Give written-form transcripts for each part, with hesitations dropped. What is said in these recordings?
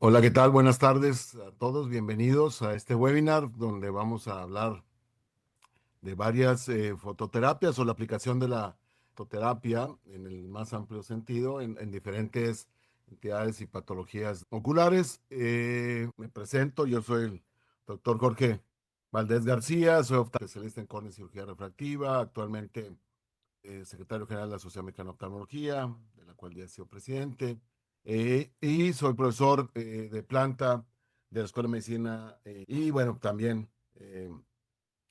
Hola, ¿qué tal? Buenas tardes a todos. Bienvenidos a este webinar donde vamos a hablar de varias fototerapias o la aplicación de la fototerapia en el más amplio sentido en diferentes entidades y patologías oculares. Me presento, yo soy el doctor Jorge Valdés García, soy especialista en córnea y cirugía refractiva, actualmente secretario general de la Sociedad Mexicana de Oftalmología, de la cual ya he sido presidente, y soy profesor de planta de la Escuela de Medicina y bueno, también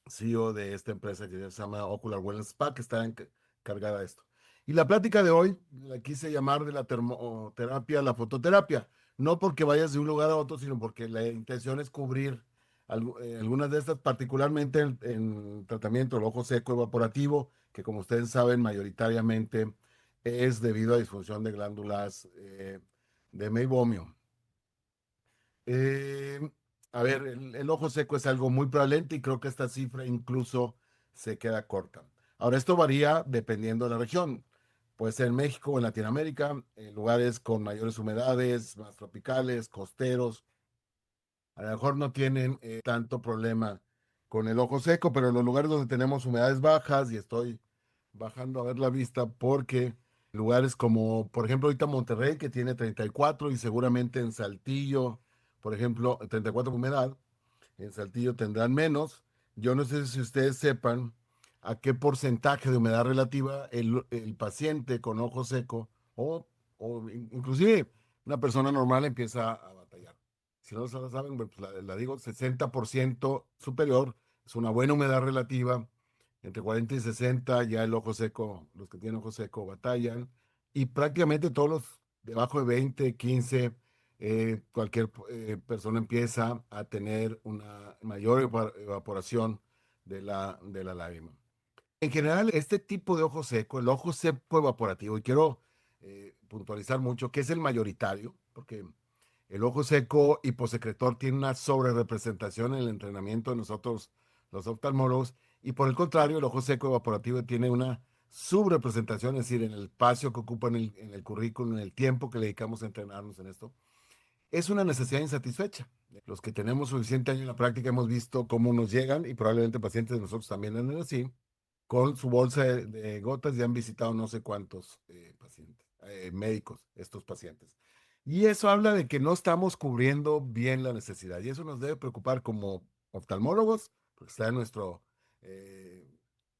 CEO de esta empresa que se llama Ocular Wellness Spa, que está encargada de esto. Y la plática de hoy la quise llamar de la termoterapia a la fototerapia, no porque vayas de un lugar a otro, sino porque la intención es cubrir algunas de estas, particularmente en tratamiento del ojo seco evaporativo, que como ustedes saben, mayoritariamente es debido a disfunción de glándulas de meibomio. Eh, a ver, el ojo seco es algo muy prevalente y creo que esta cifra incluso se queda corta. Ahora, esto varía dependiendo de la región. Puede ser en México o en Latinoamérica, en lugares con mayores humedades, más tropicales, costeros. A lo mejor no tienen tanto problema con el ojo seco, pero en los lugares donde tenemos humedades bajas, y estoy bajando a ver la vista porque lugares como, por ejemplo, ahorita Monterrey, que tiene 34 y seguramente en Saltillo, por ejemplo, 34 de humedad, en Saltillo tendrán menos. Yo no sé si ustedes sepan a qué porcentaje de humedad relativa el paciente con ojo seco inclusive una persona normal empieza a batallar. Si no se la saben, bueno, pues la digo, 60% superior es una buena humedad relativa. Entre 40 y 60 ya el ojo seco, los que tienen ojo seco batallan. Y prácticamente todos los debajo de 20, 15 cualquier persona empieza a tener una mayor evaporación de la lágrima. En general, este tipo de ojo seco, el ojo seco evaporativo, y quiero puntualizar mucho que es el mayoritario, porque el ojo seco hiposecretor tiene una sobrerepresentación en el entrenamiento de nosotros, los oftalmólogos, y por el contrario, el ojo seco evaporativo tiene una subrepresentación, es decir, en el espacio que ocupa en el currículum, en el tiempo que le dedicamos a entrenarnos en esto. Es una necesidad insatisfecha. Los que tenemos suficiente año en la práctica hemos visto cómo nos llegan, y probablemente pacientes de nosotros también andan así, con su bolsa de gotas y han visitado no sé cuántos pacientes, médicos, estos pacientes. Y eso habla de que no estamos cubriendo bien la necesidad. Y eso nos debe preocupar como oftalmólogos, porque está en nuestro eh,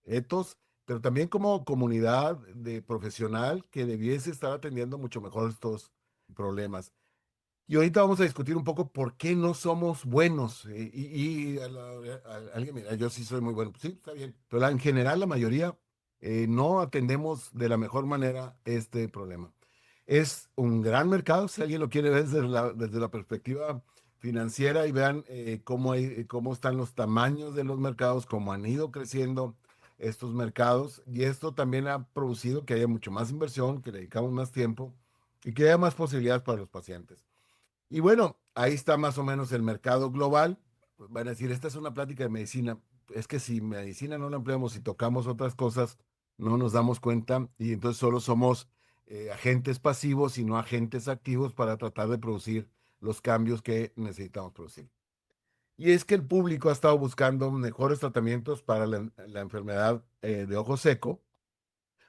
ethos, pero también como comunidad de profesional que debiese estar atendiendo mucho mejor estos problemas. Y ahorita vamos a discutir un poco por qué no somos buenos. Alguien me dirá, yo sí soy muy bueno. Pues sí, está bien. Pero en general, la mayoría no atendemos de la mejor manera este problema. Es un gran mercado, si alguien lo quiere ver desde la perspectiva financiera y vean cómo están los tamaños de los mercados, cómo han ido creciendo estos mercados. Y esto también ha producido que haya mucho más inversión, que le dedicamos más tiempo y que haya más posibilidades para los pacientes. Y bueno, ahí está más o menos el mercado global. Pues van a decir, esta es una plática de medicina. Es que si medicina no la empleamos y tocamos otras cosas, no nos damos cuenta y entonces solo somos agentes pasivos y no agentes activos para tratar de producir los cambios que necesitamos producir. Y es que el público ha estado buscando mejores tratamientos para la enfermedad de ojo seco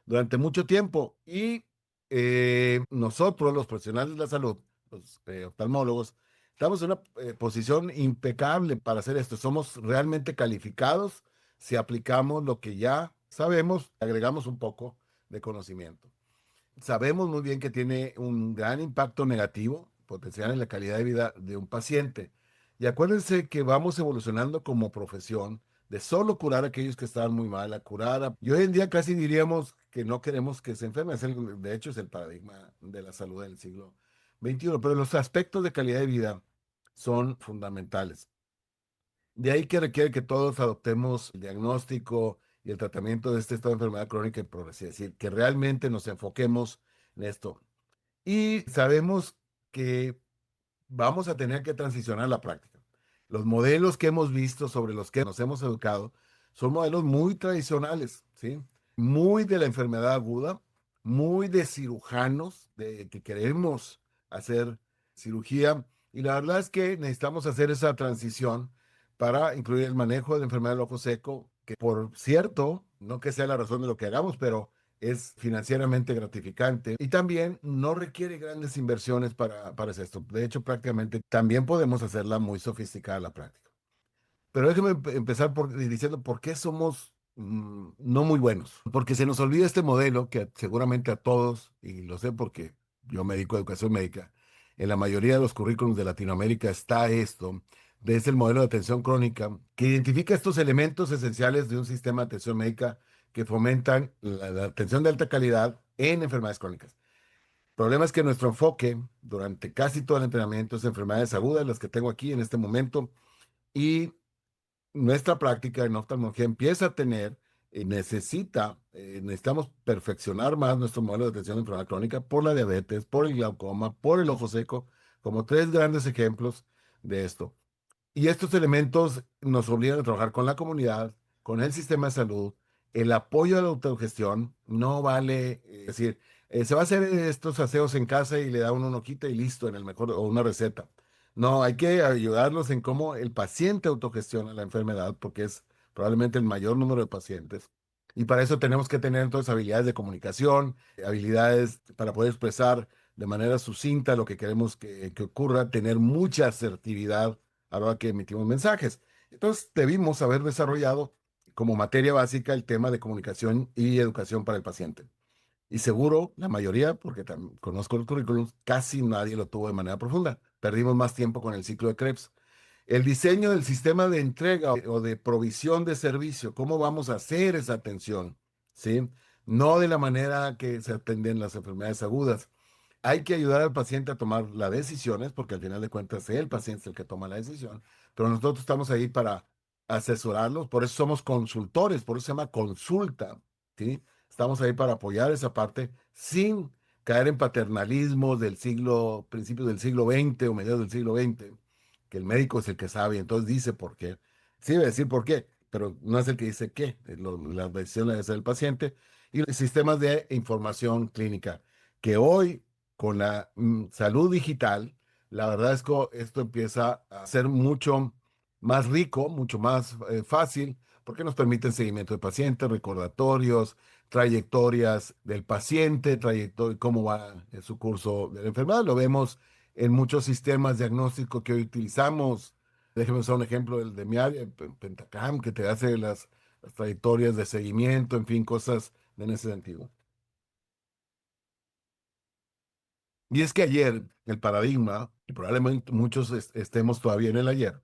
durante mucho tiempo. Y nosotros, los profesionales de la salud, los oftalmólogos, estamos en una posición impecable para hacer esto. Somos realmente calificados si aplicamos lo que ya sabemos, agregamos un poco de conocimiento. Sabemos muy bien que tiene un gran impacto negativo potencial en la calidad de vida de un paciente. Y acuérdense que vamos evolucionando como profesión de solo curar a aquellos que estaban muy mal, a curar y hoy en día casi diríamos que no queremos que se enfermen. De hecho, es el paradigma de la salud del siglo XXI. Pero los aspectos de calidad de vida son fundamentales. De ahí que requiere que todos adoptemos el diagnóstico y el tratamiento de este estado de enfermedad crónica y progresiva. Es decir, que realmente nos enfoquemos en esto. Y sabemos que vamos a tener que transicionar a la práctica. Los modelos que hemos visto sobre los que nos hemos educado son modelos muy tradicionales, ¿sí? Muy de la enfermedad aguda, muy de cirujanos, de que queremos hacer cirugía Y la verdad es que necesitamos hacer esa transición para incluir el manejo de la enfermedad del ojo seco, que por cierto, no que sea la razón de lo que hagamos, pero es financieramente gratificante y también no requiere grandes inversiones para hacer esto. De hecho, prácticamente también podemos hacerla muy sofisticada la práctica. Pero déjeme empezar diciendo por qué somos no muy buenos. Porque se nos olvida este modelo que seguramente a todos, y lo sé porque yo me dedico a educación médica, en la mayoría de los currículums de Latinoamérica está esto, es el modelo de atención crónica, que identifica estos elementos esenciales de un sistema de atención médica que fomentan la atención de alta calidad en enfermedades crónicas. El problema es que nuestro enfoque durante casi todo el entrenamiento es enfermedades agudas, las que tengo aquí en este momento, y nuestra práctica en oftalmología empieza a tener, necesitamos perfeccionar más nuestro modelo de atención de enfermedad crónica por la diabetes, por el glaucoma, por el ojo seco, como tres grandes ejemplos de esto. Y estos elementos nos obligan a trabajar con la comunidad, con el sistema de salud, el apoyo a la autogestión. No vale, es decir, se va a hacer estos aseos en casa y le da uno una hojita y listo, en el mejor, o una receta. No, hay que ayudarlos en cómo el paciente autogestiona la enfermedad, porque es probablemente el mayor número de pacientes. Y para eso tenemos que tener entonces habilidades de comunicación, habilidades para poder expresar de manera sucinta lo que queremos que ocurra, tener mucha asertividad a la hora que emitimos mensajes. Entonces, debimos haber desarrollado como materia básica el tema de comunicación y educación para el paciente. Y seguro, la mayoría, porque conozco los currículums, casi nadie lo tuvo de manera profunda. Perdimos más tiempo con el ciclo de Krebs. El diseño del sistema de entrega o de provisión de servicio, ¿cómo vamos a hacer esa atención? ¿Sí? No de la manera que se atienden las enfermedades agudas. Hay que ayudar al paciente a tomar las decisiones, porque al final de cuentas el paciente es el que toma la decisión, pero nosotros estamos ahí para asesorarlos, por eso somos consultores, por eso se llama consulta, ¿sí? Estamos ahí para apoyar esa parte sin caer en paternalismo del siglo, principios del siglo XX o mediados del siglo XX, que el médico es el que sabe, entonces dice por qué. Sí, debe decir por qué, pero no es el que dice qué, la decisión la debe ser el paciente. Y los sistemas de información clínica, que hoy con la salud digital, la verdad es que esto empieza a ser mucho más rico, mucho más fácil, porque nos permiten seguimiento de pacientes, recordatorios, trayectorias del paciente, trayectoria, cómo va en su curso de la enfermedad. Lo vemos en muchos sistemas diagnósticos que hoy utilizamos. Déjeme usar un ejemplo del de mi área, Pentacam, que te hace las trayectorias de seguimiento, en fin, cosas en ese sentido. Y es que ayer el paradigma, y probablemente muchos estemos todavía en el ayer,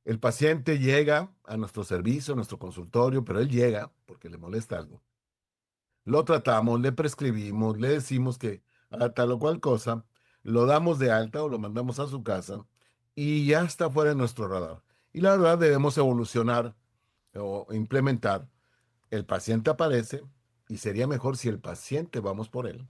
el paciente llega a nuestro servicio, a nuestro consultorio, pero él llega porque le molesta algo. Lo tratamos, le prescribimos, le decimos que a tal o cual cosa, lo damos de alta o lo mandamos a su casa y ya está fuera de nuestro radar. Y la verdad debemos evolucionar o implementar. El paciente aparece y sería mejor si el paciente vamos por él.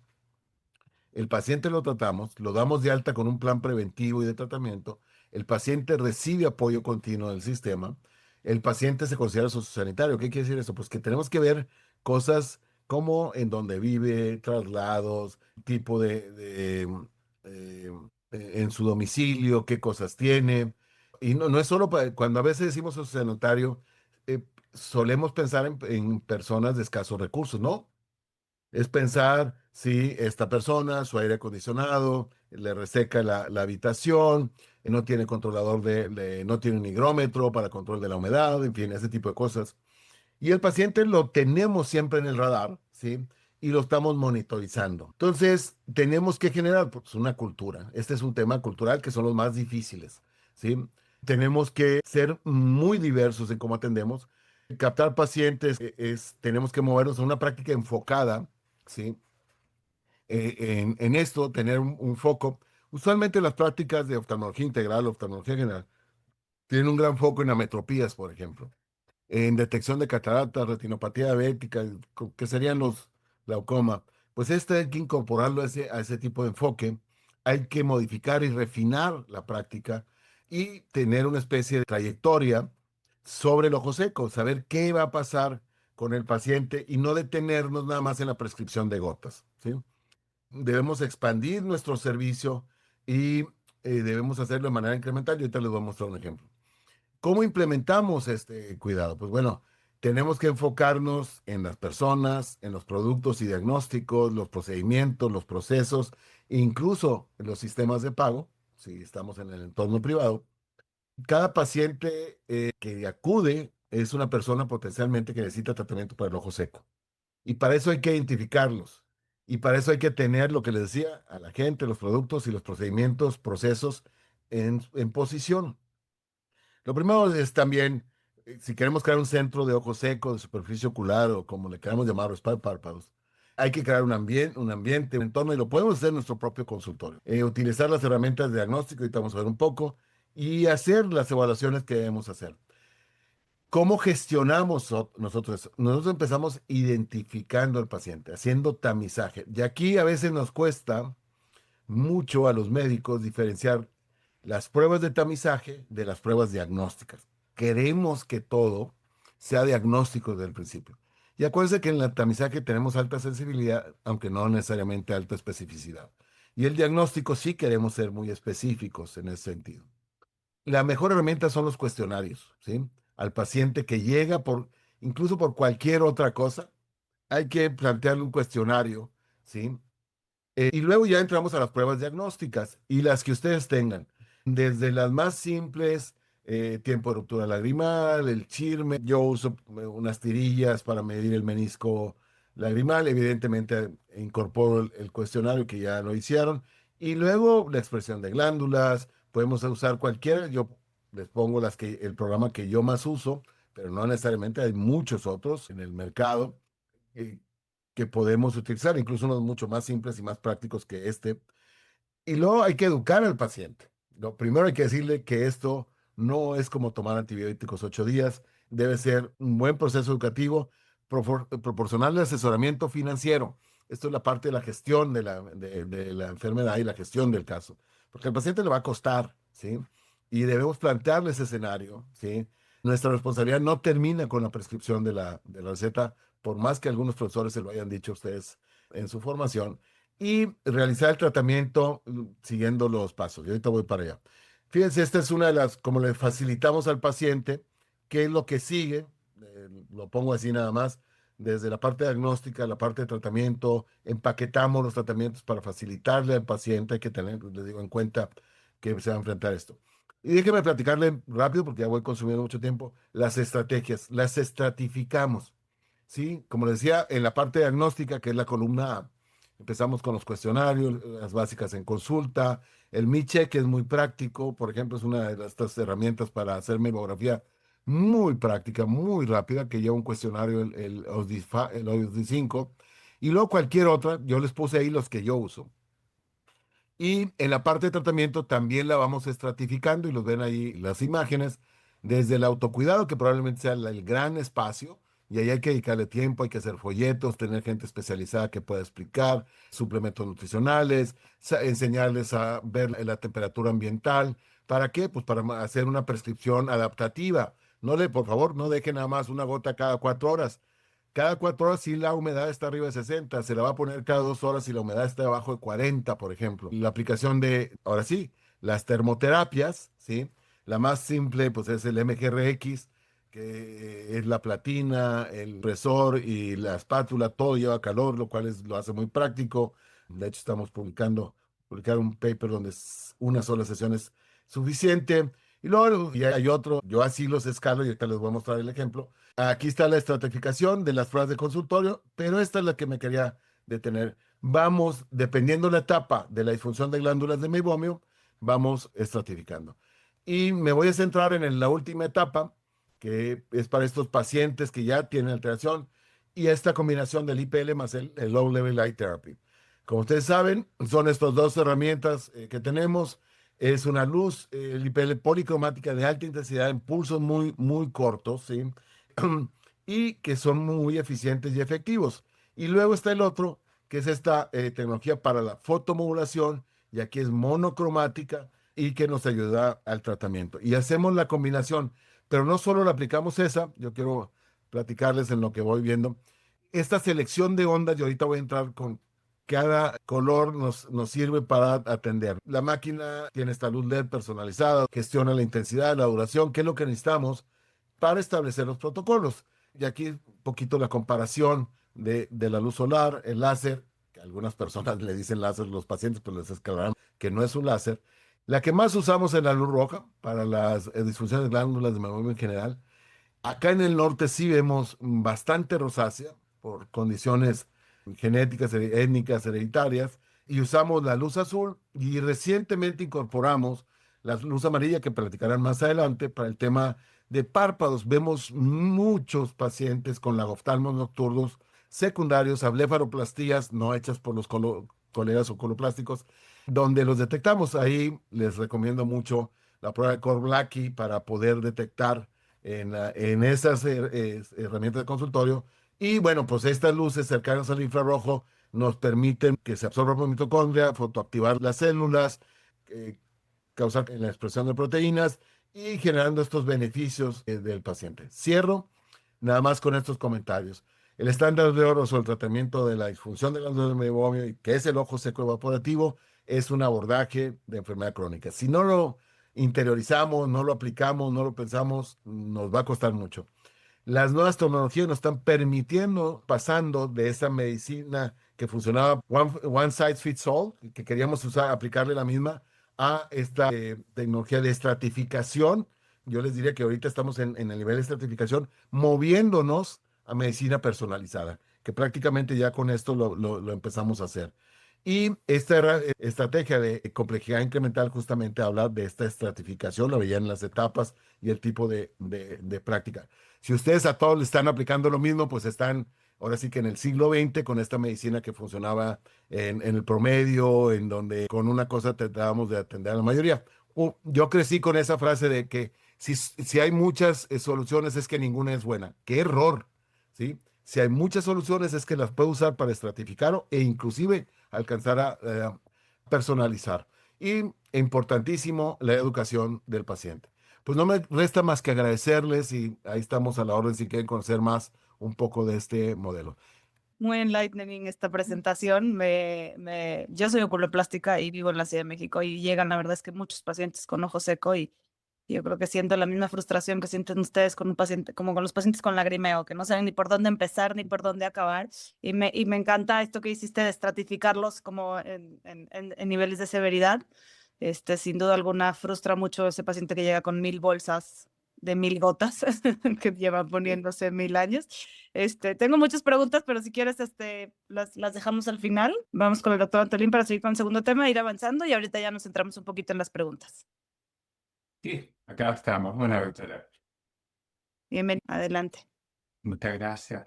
El paciente lo tratamos, lo damos de alta con un plan preventivo y de tratamiento. El paciente recibe apoyo continuo del sistema. El paciente se considera sociosanitario. ¿Qué quiere decir eso? Pues que tenemos que ver cosas como en dónde vive, traslados, tipo en su domicilio, qué cosas tiene. Y no es solo cuando a veces decimos sociosanitario, eh, solemos pensar en personas de escasos recursos, ¿no? Es pensar si esta persona, su aire acondicionado, le reseca la habitación, no tiene controlador no tiene un higrómetro para control de la humedad, en fin, ese tipo de cosas. Y el paciente lo tenemos siempre en el radar, ¿sí? Y lo estamos monitorizando. Entonces, tenemos que generar pues, una cultura. Este es un tema cultural que son los más difíciles, ¿sí? Tenemos que ser muy diversos en cómo atendemos. Captar pacientes tenemos que movernos a una práctica enfocada, ¿sí? En esto, tener un foco. Usualmente las prácticas de oftalmología integral, oftalmología general, tienen un gran foco en ametropías, por ejemplo, en detección de cataratas, retinopatía diabética, que serían los glaucoma. Pues este hay que incorporarlo a ese tipo de enfoque. Hay que modificar y refinar la práctica y tener una especie de trayectoria sobre el ojo seco, saber qué va a pasar con el paciente y no detenernos nada más en la prescripción de gotas, ¿sí? Debemos expandir nuestro servicio y debemos hacerlo de manera incremental y ahorita les voy a mostrar un ejemplo. ¿Cómo implementamos este cuidado? Pues bueno, tenemos que enfocarnos en las personas, en los productos y diagnósticos, los procedimientos, los procesos, incluso en los sistemas de pago, si estamos en el entorno privado. Cada paciente que acude es una persona potencialmente que necesita tratamiento para el ojo seco. Y para eso hay que identificarlos. Y para eso hay que tener lo que les decía a la gente, los productos y los procedimientos, procesos en posición. Lo primero es también, si queremos crear un centro de ojo seco, de superficie ocular o como le queramos llamar, spa de párpados, hay que crear un ambiente, un entorno y lo podemos hacer en nuestro propio consultorio. Utilizar las herramientas de diagnóstico, ahorita vamos a ver un poco, y hacer las evaluaciones que debemos hacer. ¿Cómo gestionamos nosotros eso? Nosotros empezamos identificando al paciente, haciendo tamizaje. Y aquí a veces nos cuesta mucho a los médicos diferenciar las pruebas de tamizaje de las pruebas diagnósticas. Queremos que todo sea diagnóstico desde el principio. Y acuérdense que en el tamizaje tenemos alta sensibilidad, aunque no necesariamente alta especificidad. Y el diagnóstico sí queremos ser muy específicos en ese sentido. La mejor herramienta son los cuestionarios, ¿sí? Al paciente que llega incluso por cualquier otra cosa, hay que plantearle un cuestionario, ¿sí? Y luego ya entramos a las pruebas diagnósticas y las que ustedes tengan, desde las más simples, tiempo de ruptura lagrimal, el chirme, yo uso unas tirillas para medir el menisco lagrimal, evidentemente incorporo el cuestionario que ya lo hicieron, y luego la expresión de glándulas, podemos usar cualquiera, yo les pongo el programa que yo más uso, pero no necesariamente, hay muchos otros en el mercado. eh, que podemos utilizar, incluso unos mucho más simples y más prácticos que este. Y luego hay que educar al paciente. Lo primero hay que decirle que esto no es como tomar antibióticos 8 días, debe ser un buen proceso educativo, proporcionarle asesoramiento financiero. Esto es la parte de la gestión de la enfermedad y la gestión del caso, porque al paciente le va a costar, ¿sí? Y debemos plantearle ese escenario, ¿sí? Nuestra responsabilidad no termina con la prescripción de la receta, por más que algunos profesores se lo hayan dicho a ustedes en su formación, y realizar el tratamiento siguiendo los pasos. Y ahorita voy para allá. Fíjense, esta es una de las, como le facilitamos al paciente, qué es lo que sigue, lo pongo así nada más, desde la parte diagnóstica, la parte de tratamiento, empaquetamos los tratamientos para facilitarle al paciente, hay que tener, les digo, en cuenta que se va a enfrentar esto. Y déjeme platicarle rápido, porque ya voy consumiendo mucho tiempo, las estrategias, las estratificamos. Sí, como les decía, en la parte diagnóstica, que es la columna A, empezamos con los cuestionarios, las básicas en consulta. El MiCheck que es muy práctico, por ejemplo, es una de estas herramientas para hacer memografía muy práctica, muy rápida, que lleva un cuestionario, el OSDI 5, y luego cualquier otra, yo les puse ahí los que yo uso. Y en la parte de tratamiento también la vamos estratificando y los ven ahí las imágenes, desde el autocuidado, que probablemente sea el gran espacio, y ahí hay que dedicarle tiempo, hay que hacer folletos, tener gente especializada que pueda explicar, suplementos nutricionales, enseñarles a ver la temperatura ambiental. ¿Para qué? Pues para hacer una prescripción adaptativa. Por favor, no dejen nada más una gota cada 4 horas. Cada 4 horas, si la humedad está arriba de 60, se la va a poner cada 2 horas si la humedad está debajo de 40, por ejemplo. La aplicación ahora sí, las termoterapias, ¿sí? La más simple, pues es el MGRX, que es la platina, el impresor y la espátula, todo lleva calor, lo cual lo hace muy práctico. De hecho, estamos publicar un paper donde una sola sesión es suficiente. Y luego y hay otro, yo así los escalo y ahorita les voy a mostrar el ejemplo. Aquí está la estratificación de las pruebas de consultorio, pero esta es la que me quería detener. Vamos, dependiendo la etapa de la disfunción de glándulas de meiomio, vamos estratificando. Y me voy a centrar en la última etapa, que es para estos pacientes que ya tienen alteración, y esta combinación del IPL más el Low Level Light Therapy. Como ustedes saben, son estas dos herramientas que tenemos. Es una luz, el IPL policromática de alta intensidad en pulsos muy, muy cortos, ¿sí? Y que son muy eficientes y efectivos. Y luego está el otro, que es esta tecnología para la fotomodulación, y aquí es monocromática y que nos ayuda al tratamiento. Y hacemos la combinación, pero no solo la aplicamos esa, yo quiero platicarles en lo que voy viendo. Esta selección de ondas, y ahorita voy a entrar con cada color nos sirve para atender. La máquina tiene esta luz LED personalizada, gestiona la intensidad, la duración, que es lo que necesitamos para establecer los protocolos. Y aquí un poquito la comparación de la luz solar, el láser, que algunas personas le dicen láser a los pacientes, pues les esclararán que no es un láser. La que más usamos es la luz roja para las disfunciones de glándulas de memoria en general. Acá en el norte sí vemos bastante rosácea por condiciones genéticas, étnicas, hereditarias, y usamos la luz azul y recientemente incorporamos la luz amarilla que platicarán más adelante para el tema de párpados. Vemos muchos pacientes con lagoftalmos nocturnos secundarios a blefaroplastías no hechas por los colegas oculoplásticos, donde los detectamos. Ahí les recomiendo mucho la prueba de Korblacki para poder detectar en esas herramientas de consultorio. Y bueno, pues estas luces cercanas al infrarrojo nos permiten que se absorba por mitocondria, fotoactivar las células, eh, causar la expresión de proteínas y generando estos beneficios del paciente. Cierro nada más con estos comentarios. El estándar de oro sobre el tratamiento de la disfunción de glándulas de meiomio, que es el ojo seco evaporativo, es un abordaje de enfermedad crónica. Si no lo interiorizamos, no lo aplicamos, no lo pensamos, nos va a costar mucho. Las nuevas tecnologías nos están permitiendo, pasando de esa medicina que funcionaba one size fits all, que queríamos usar, aplicarle la misma, a esta tecnología de estratificación. Yo les diría que ahorita estamos en el nivel de estratificación, moviéndonos a medicina personalizada, que prácticamente ya con esto lo empezamos a hacer. Y esta estrategia de complejidad incremental justamente habla de esta estratificación, lo veían en las etapas y el tipo de práctica. Si ustedes a todos le están aplicando lo mismo, pues están ahora sí que en el siglo XX con esta medicina que funcionaba en el promedio, en donde con una cosa tratábamos de atender a la mayoría. Yo crecí con esa frase de que si hay muchas soluciones es que ninguna es buena. ¡Qué error! ¿Sí? Si hay muchas soluciones es que las puedo usar para estratificar e inclusive alcanzar a personalizar. Y importantísimo, la educación del paciente. Pues no me resta más que agradecerles y ahí estamos a la orden si quieren conocer más un poco de este modelo. Muy enlightening esta presentación. Yo soy oculoplástica y vivo en la Ciudad de México y llegan, la verdad es que muchos pacientes con ojo seco y yo creo que siento la misma frustración que sienten ustedes con un paciente, como con los pacientes con lagrimeo, que no saben ni por dónde empezar ni por dónde acabar. Y me encanta esto que hiciste de estratificarlos como en niveles de severidad. Sin duda alguna frustra mucho ese paciente que llega con 1000 bolsas de 1000 gotas que llevan poniéndose 1000 años. Tengo muchas preguntas, pero si quieres, las dejamos al final. Vamos con el doctor Antolín para seguir con el segundo tema, ir avanzando y ahorita ya nos centramos un poquito en las preguntas. Sí, acá estamos. Bueno, doctora, Bienvenido, adelante. muchas gracias.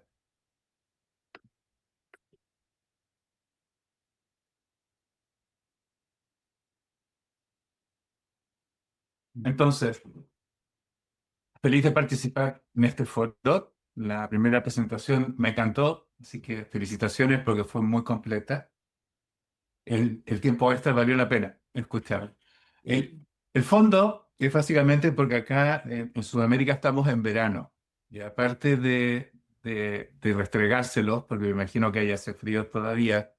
Entonces, feliz de participar en este foro. La primera presentación me encantó, así que felicitaciones porque fue muy completa. El tiempo extra valió la pena escuchar. El fondo es básicamente porque acá en Sudamérica estamos en verano y aparte de restregárselos, porque me imagino que haya hace frío todavía,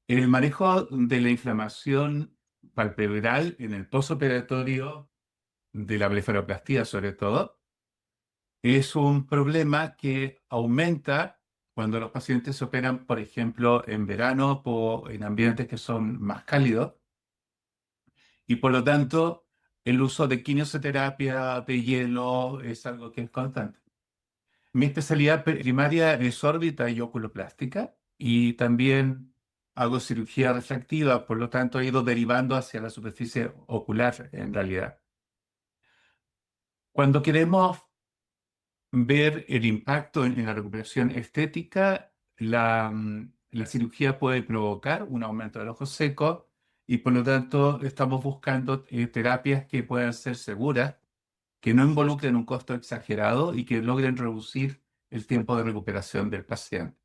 el manejo de la inflamación palpebral en el posoperatorio de la blefaroplastia sobre todo, es un problema que aumenta cuando los pacientes se operan, por ejemplo, en verano o en ambientes que son más cálidos, y por lo tanto el uso de quimioterapia, de hielo, es algo que es constante. Mi especialidad primaria es órbita y oculoplástica, y también hago cirugía refractiva, por lo tanto he ido derivando hacia la superficie ocular en realidad. Cuando queremos ver el impacto en la recuperación estética, la cirugía puede provocar un aumento del ojo seco y por lo tanto estamos buscando terapias que puedan ser seguras, que no involucren un costo exagerado y que logren reducir el tiempo de recuperación del paciente.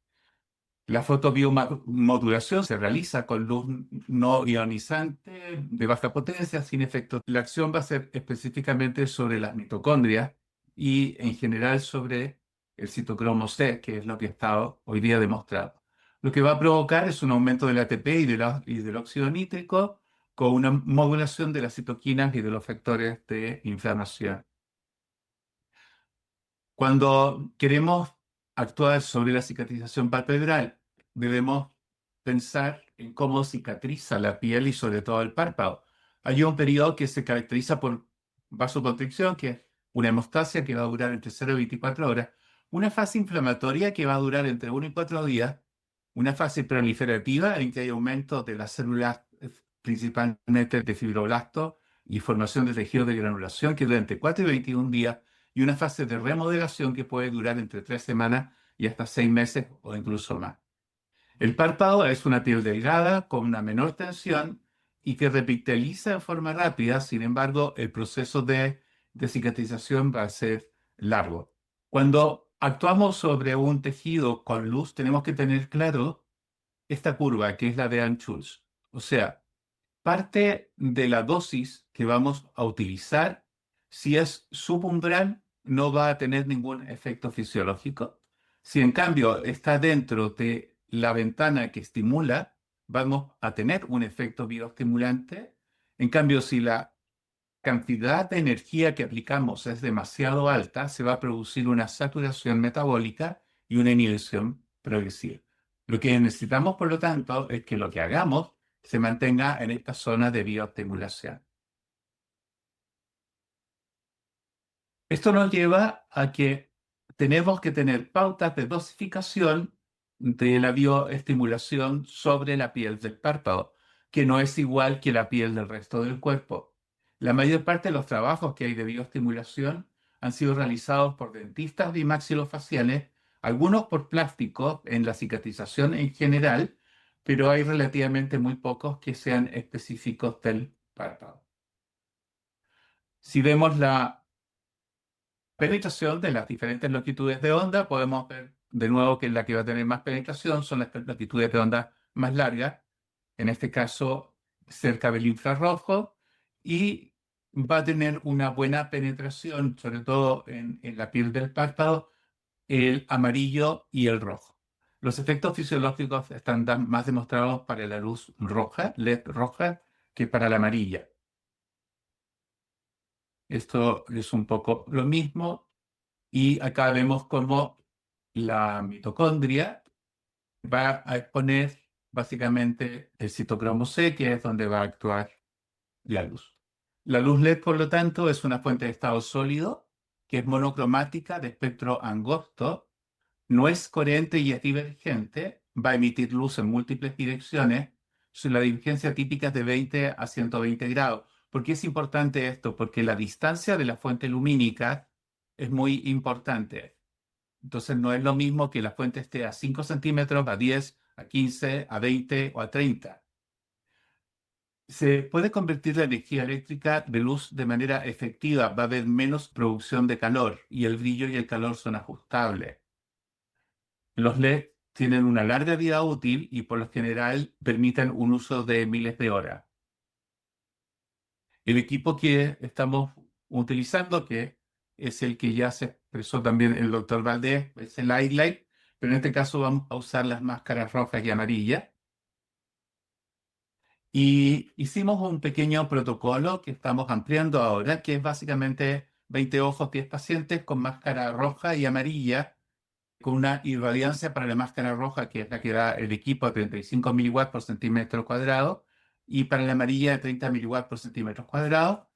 La fotobiomodulación se realiza con luz no ionizante de baja potencia, sin efecto. La acción va a ser específicamente sobre las mitocondrias y en general sobre el citocromo C, que es lo que está hoy día demostrado. lo que va a provocar es un aumento del ATP y del óxido nítrico con una modulación de las citoquinas y de los factores de inflamación. Cuando queremos actuar sobre la cicatrización palpebral, debemos pensar en cómo cicatriza la piel y sobre todo el párpado. Hay un periodo que se caracteriza por vasoconstricción, que es una hemostasia que va a durar entre 0 y 24 horas, una fase inflamatoria que va a durar entre 1 y 4 días, una fase proliferativa en que hay aumento de las células, principalmente de fibroblastos, y formación de tejido de granulación que dura entre 4 y 21 días, y una fase de remodelación que puede durar entre 3 semanas y hasta 6 meses o incluso más. El párpado es una piel delgada con una menor tensión y que repigmentiza en forma rápida. Sin embargo, el proceso de cicatrización va a ser largo. Cuando actuamos sobre un tejido con luz, tenemos que tener claro esta curva, que es la de Anschutz. O sea, parte de la dosis que vamos a utilizar, si es subumbral, no va a tener ningún efecto fisiológico. Si en cambio está dentro de la ventana que estimula, vamos a tener un efecto bioestimulante. En cambio, si la cantidad de energía que aplicamos es demasiado alta, se va a producir una saturación metabólica y una inhibición progresiva. Lo que necesitamos, por lo tanto, es que lo que hagamos se mantenga en esta zona de bioestimulación. Esto nos lleva a que tenemos que tener pautas de dosificación de la bioestimulación sobre la piel del párpado, que no es igual que la piel del resto del cuerpo. La mayor parte de los trabajos que hay de bioestimulación han sido realizados por dentistas bimaxilofaciales, algunos por plásticos en la cicatrización en general, pero hay relativamente muy pocos que sean específicos del párpado. Si vemos la penetración de las diferentes longitudes de onda, podemos ver de nuevo que la que va a tener más penetración son las longitudes de onda más largas, en este caso cerca del infrarrojo, y va a tener una buena penetración, sobre todo en la piel del párpado, el amarillo y el rojo. Los efectos fisiológicos están más demostrados para la luz roja, LED roja, que para la amarilla. Esto es un poco lo mismo. Y acá vemos cómo la mitocondria va a exponer básicamente el citocromo C, que es donde va a actuar la luz. La luz LED, por lo tanto, es una fuente de estado sólido que es monocromática de espectro angosto, no es coherente y es divergente, va a emitir luz en múltiples direcciones. La divergencia típica es de 20 a 120 grados. ¿Por qué es importante esto? Porque la distancia de la fuente lumínica es muy importante. Entonces no es lo mismo que la fuente esté a 5 centímetros, a 10, a 15, a 20 o a 30. Se puede convertir la energía eléctrica de luz de manera efectiva. Va a haber menos producción de calor y el brillo y el calor son ajustables. Los LED tienen una larga vida útil y por lo general permiten un uso de miles de horas. El equipo que estamos utilizando, que es el que ya se expresó también el doctor Valdés, es el iLight, pero en este caso vamos a usar las máscaras rojas y amarillas. Y hicimos un pequeño protocolo que estamos ampliando ahora, que es básicamente 20 ojos, 10 pacientes con máscara roja y amarilla, con una irradiancia para la máscara roja, que es la que da el equipo de 35 miliwatts por centímetro cuadrado, y para la amarilla de 30 miliwatts por centímetro cuadrado.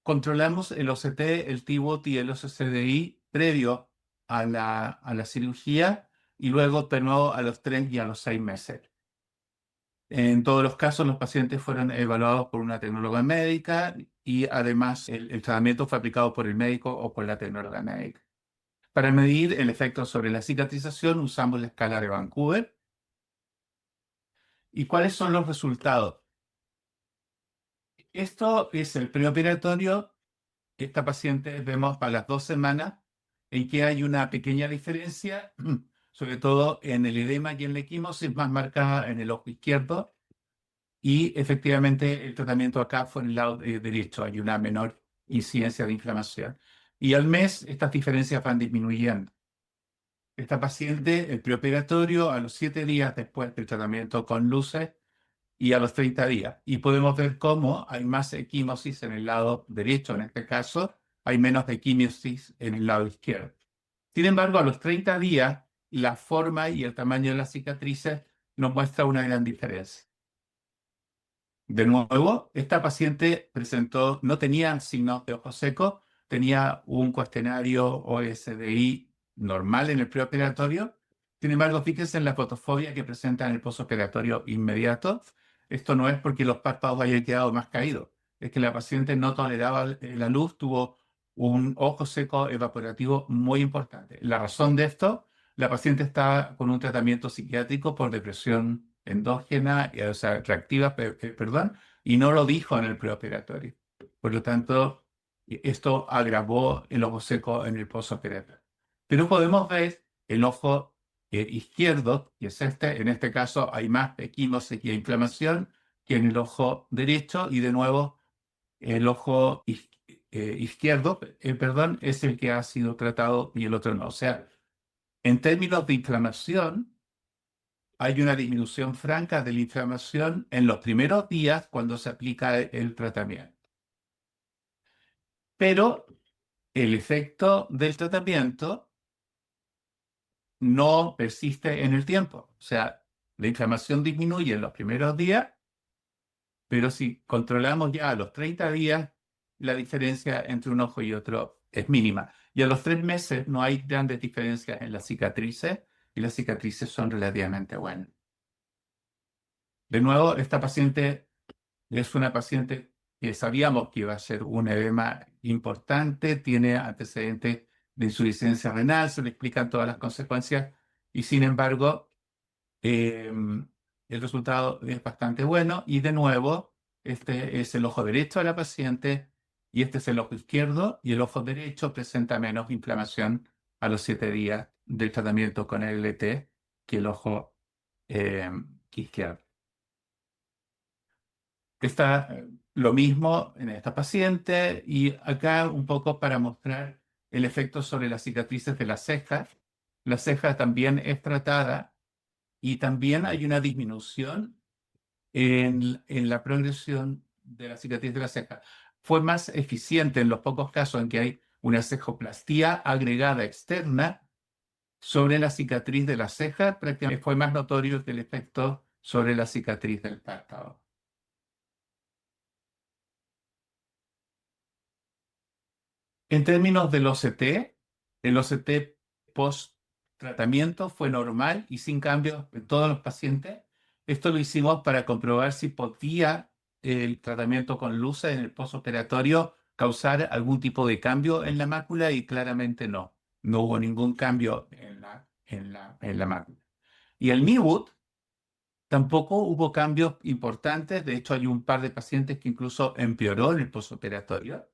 Controlamos el OCT, el TIVOT y el OCCDI previo a la cirugía y luego de nuevo a los 3 y a los 6 meses. En todos los casos, los pacientes fueron evaluados por una tecnóloga médica y además el tratamiento fue aplicado por el médico o por la tecnóloga médica. Para medir el efecto sobre la cicatrización usamos la escala de Vancouver. ¿Y cuáles son los resultados? Esto es el preoperatorio. Esta paciente vemos para las 2 semanas en que hay una pequeña diferencia, sobre todo en el edema y en la equimosis más marcada en el ojo izquierdo. Y efectivamente el tratamiento acá fue en el lado derecho, hay una menor incidencia de inflamación. Y al mes estas diferencias van disminuyendo. esta paciente, el preoperatorio, a los 7 días después del tratamiento con luces y a los 30 días. Y podemos ver cómo hay más equimosis en el lado derecho, en este caso, hay menos equimosis en el lado izquierdo. Sin embargo, a los 30 días, la forma y el tamaño de las cicatrices nos muestra una gran diferencia. De nuevo, esta paciente presentó, no tenía signos de ojo seco, tenía un cuestionario OSDI normal en el preoperatorio. Sin embargo, fíjense en la fotofobia que presenta en el postoperatorio inmediato. Esto no es porque los párpados hayan quedado más caídos, es que la paciente no toleraba la luz, tuvo un ojo seco evaporativo muy importante. La razón de esto, la paciente está con un tratamiento psiquiátrico por depresión endógena, o sea, reactiva, perdón, y no lo dijo en el preoperatorio. Por lo tanto, esto agravó el ojo seco en el postoperatorio. Pero podemos ver el ojo izquierdo, que es este, en este caso hay más equimosis y inflamación que en el ojo derecho, y de nuevo el ojo izquierdo, perdón, es el que ha sido tratado y el otro no. O sea, en términos de inflamación, hay una disminución franca de la inflamación en los primeros días cuando se aplica el tratamiento. Pero el efecto del tratamiento no persiste en el tiempo. O sea, la inflamación disminuye en los primeros días, pero si controlamos ya a los 30 días, la diferencia entre un ojo y otro es mínima. Y a los 3 meses no hay grandes diferencias en las cicatrices, y las cicatrices son relativamente buenas. De nuevo, esta paciente es una paciente que sabíamos que iba a ser un edema importante, tiene antecedentes de insuficiencia renal, se le explican todas las consecuencias, y sin embargo, el resultado es bastante bueno. Y de nuevo, este es el ojo derecho de la paciente y este es el ojo izquierdo, y el ojo derecho presenta menos inflamación a los 7 días del tratamiento con el LT que el ojo izquierdo. Está lo mismo en esta paciente, y acá un poco para mostrar el efecto sobre las cicatrices de las cejas. La ceja también es tratada y también hay una disminución en la progresión de la cicatriz de la ceja. Fue más eficiente en los pocos casos en que hay una cejoplastía agregada externa sobre la cicatriz de la ceja, prácticamente fue más notorio que el efecto sobre la cicatriz del párpado. En términos del OCT, el OCT post-tratamiento fue normal y sin cambios en todos los pacientes. Esto lo hicimos para comprobar si podía el tratamiento con luces en el postoperatorio causar algún tipo de cambio en la mácula, y claramente no. No hubo ningún cambio en la mácula. Y el NIWUD tampoco hubo cambios importantes. De hecho, hay un par de pacientes que incluso empeoró en el postoperatorio.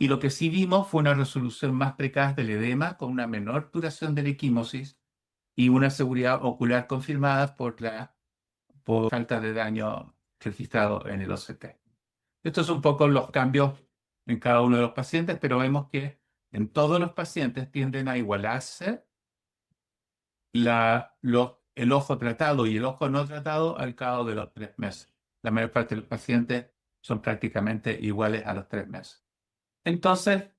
Y lo que sí vimos fue una resolución más precaz del edema con una menor duración de la equimosis y una seguridad ocular confirmada por falta de daño registrado en el OCT. Estos son un poco los cambios en cada uno de los pacientes, pero vemos que en todos los pacientes tienden a igualarse el ojo tratado y el ojo no tratado al cabo de los 3 meses. La mayor parte de los pacientes son prácticamente iguales a los 3 meses. Entonces,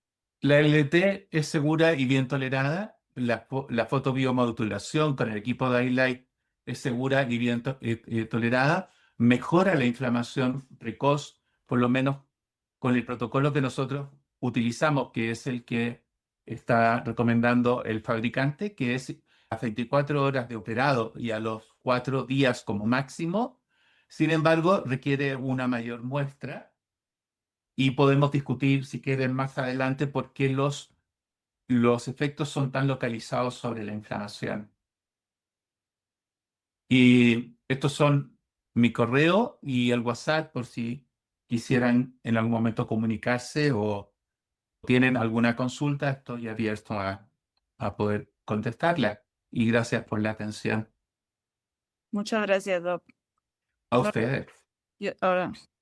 la LT es segura y bien tolerada. La fotobiomodulación con el equipo de iLight es segura y bien tolerada. Mejora la inflamación precoz, por lo menos con el protocolo que nosotros utilizamos, que es el que está recomendando el fabricante, que es a 24 horas de operado y a los 4 días como máximo. Sin embargo, requiere una mayor muestra. Y podemos discutir, si quieren, más adelante por qué los efectos son tan localizados sobre la inflamación. Y estos son mi correo y el WhatsApp por si quisieran en algún momento comunicarse o tienen alguna consulta. Estoy abierto a poder contestarla. Y gracias por la atención. Muchas gracias, Doc. A Ahora, ustedes.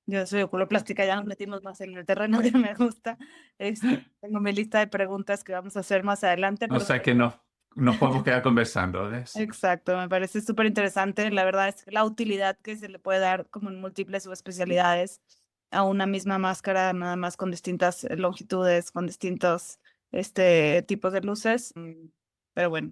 yo soy oculoplástica, ya nos metimos más en el terreno que me gusta. Tengo mi lista de preguntas que vamos a hacer más adelante, O pero sea que no. nos podemos quedar conversando de eso. Exacto, me parece súper interesante. La verdad es que la utilidad que se le puede dar como en múltiples subespecialidades a una misma máscara, nada más con distintas longitudes, con distintos tipos de luces. Pero bueno,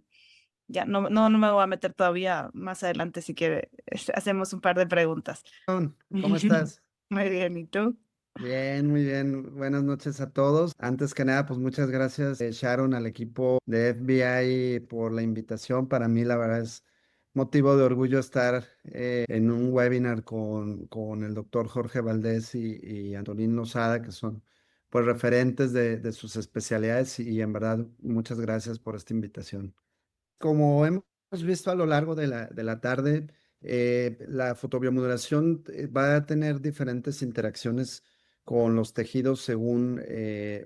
ya no me voy a meter todavía más adelante si quiere. Hacemos un par de preguntas. ¿Cómo estás? Muy bien, ¿y tú? Bien, muy bien. Buenas noches a todos. Antes que nada, pues muchas gracias, Sharon, al equipo de FBI por la invitación. Para mí, la verdad, es motivo de orgullo estar en un webinar con el doctor Jorge Valdés y Antolín Lozada, que son pues referentes de sus especialidades y en verdad, muchas gracias por esta invitación. Como hemos visto a lo largo de la tarde, la fotobiomodulación va a tener diferentes interacciones con los tejidos según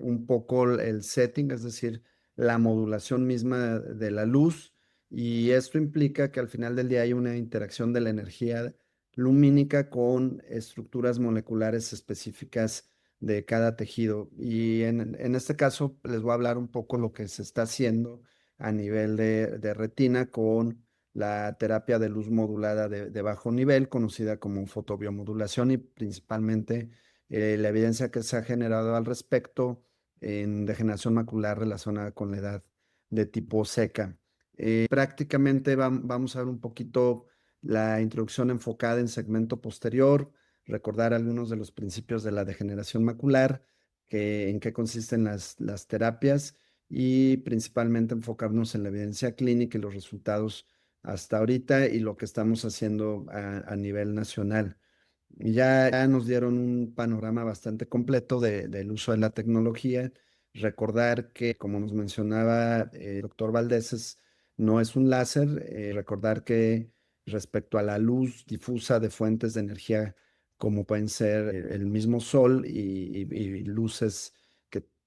un poco el setting, es decir, la modulación misma de la luz. Y esto implica que al final del día hay una interacción de la energía lumínica con estructuras moleculares específicas de cada tejido. Y en este caso les voy a hablar un poco lo que se está haciendo a nivel de retina con la terapia de luz modulada de bajo nivel, conocida como fotobiomodulación, y principalmente la evidencia que se ha generado al respecto en degeneración macular relacionada con la edad de tipo seca. Prácticamente vamos a ver un poquito la introducción enfocada en segmento posterior, recordar algunos de los principios de la degeneración macular, en qué consisten las terapias y principalmente enfocarnos en la evidencia clínica y los resultados hasta ahorita y lo que estamos haciendo a nivel nacional. Y ya nos dieron un panorama bastante completo del uso de la tecnología. Recordar que, como nos mencionaba el doctor Valdés, no es un láser. Recordar que respecto a la luz difusa de fuentes de energía, como pueden ser el mismo sol y luces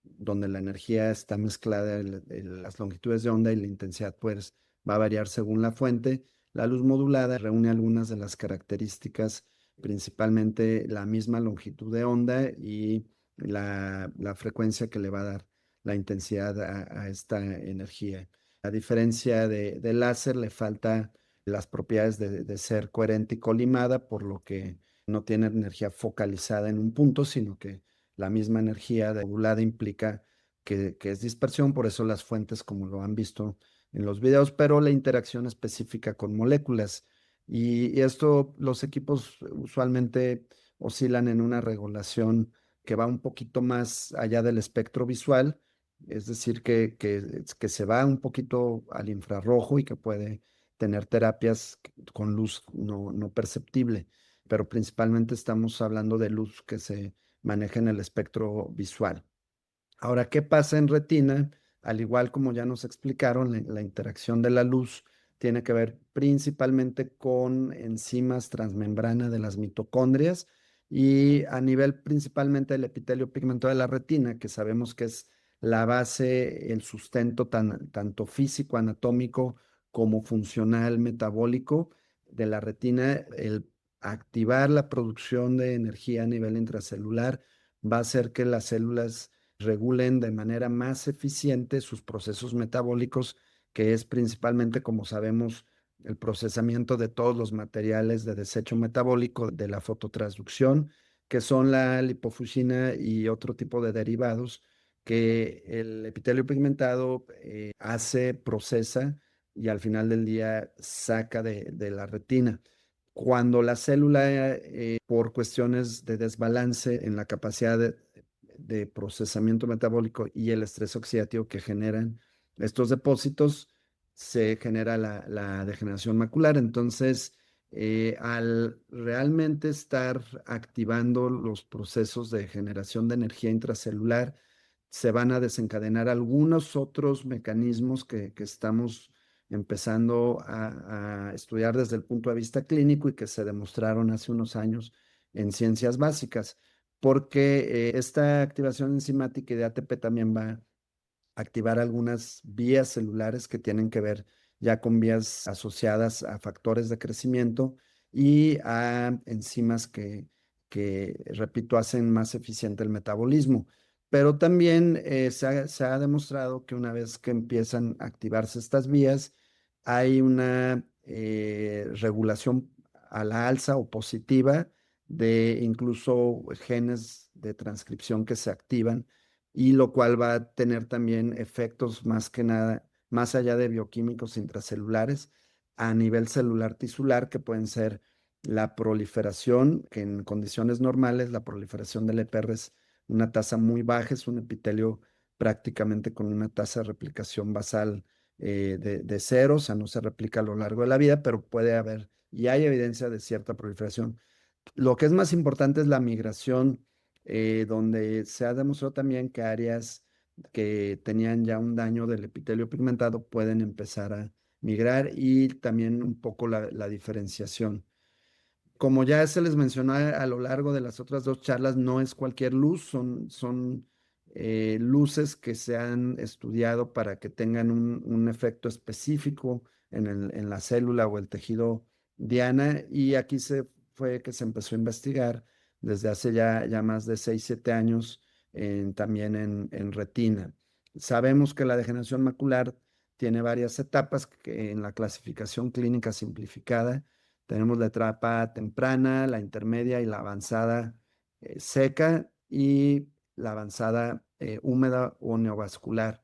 donde la energía está mezclada en las longitudes de onda y la intensidad pues va a variar según la fuente. La luz modulada reúne algunas de las características, principalmente la misma longitud de onda y la frecuencia que le va a dar la intensidad a esta energía. A diferencia del láser, le falta las propiedades de ser coherente y colimada, por lo que no tiene energía focalizada en un punto, sino que la misma energía modulada implica que es dispersión, por eso las fuentes, como lo han visto en los videos, pero la interacción específica con moléculas. Y esto, los equipos usualmente oscilan en una regulación que va un poquito más allá del espectro visual, es decir, que se va un poquito al infrarrojo y que puede tener terapias con luz no perceptible, pero principalmente estamos hablando de luz que se maneja en el espectro visual. Ahora, ¿qué pasa en retina? Al igual como ya nos explicaron, la interacción de la luz tiene que ver principalmente con enzimas transmembrana de las mitocondrias y a nivel principalmente del epitelio pigmento de la retina, que sabemos que es la base, el sustento tanto físico, anatómico, como funcional, metabólico de la retina. El activar la producción de energía a nivel intracelular va a hacer que las células regulen de manera más eficiente sus procesos metabólicos, que es principalmente, como sabemos, el procesamiento de todos los materiales de desecho metabólico de la fototransducción, que son la lipofuscina y otro tipo de derivados que el epitelio pigmentado hace, procesa y al final del día saca de la retina. Cuando la célula, por cuestiones de desbalance en la capacidad de procesamiento metabólico y el estrés oxidativo que generan estos depósitos, se genera la degeneración macular. Entonces, al realmente estar activando los procesos de generación de energía intracelular, se van a desencadenar algunos otros mecanismos que estamos empezando a estudiar desde el punto de vista clínico y que se demostraron hace unos años en ciencias básicas, porque esta activación enzimática y de ATP también va a activar algunas vías celulares que tienen que ver ya con vías asociadas a factores de crecimiento y a enzimas que repito, hacen más eficiente el metabolismo. pero también se ha demostrado que una vez que empiezan a activarse estas vías, hay una regulación a la alza o positiva de incluso genes de transcripción que se activan, y lo cual va a tener también efectos más que nada, más allá de bioquímicos intracelulares, a nivel celular tisular, que pueden ser la proliferación, que en condiciones normales la proliferación del EPR es una tasa muy baja, es un epitelio prácticamente con una tasa de replicación basal de cero, o sea, no se replica a lo largo de la vida, pero puede haber y hay evidencia de cierta proliferación. Lo que es más importante es la migración, donde se ha demostrado también que áreas que tenían ya un daño del epitelio pigmentado pueden empezar a migrar, y también un poco la diferenciación. Como ya se les mencionó a lo largo de las otras dos charlas, no es cualquier luz, son luces que se han estudiado para que tengan un efecto específico en la célula o el tejido diana, y aquí fue que se empezó a investigar desde hace ya más de 6 7 años también en retina. Sabemos que la degeneración macular tiene varias etapas que en la clasificación clínica simplificada tenemos la etapa temprana, la intermedia y la avanzada seca, y la avanzada húmeda o neovascular.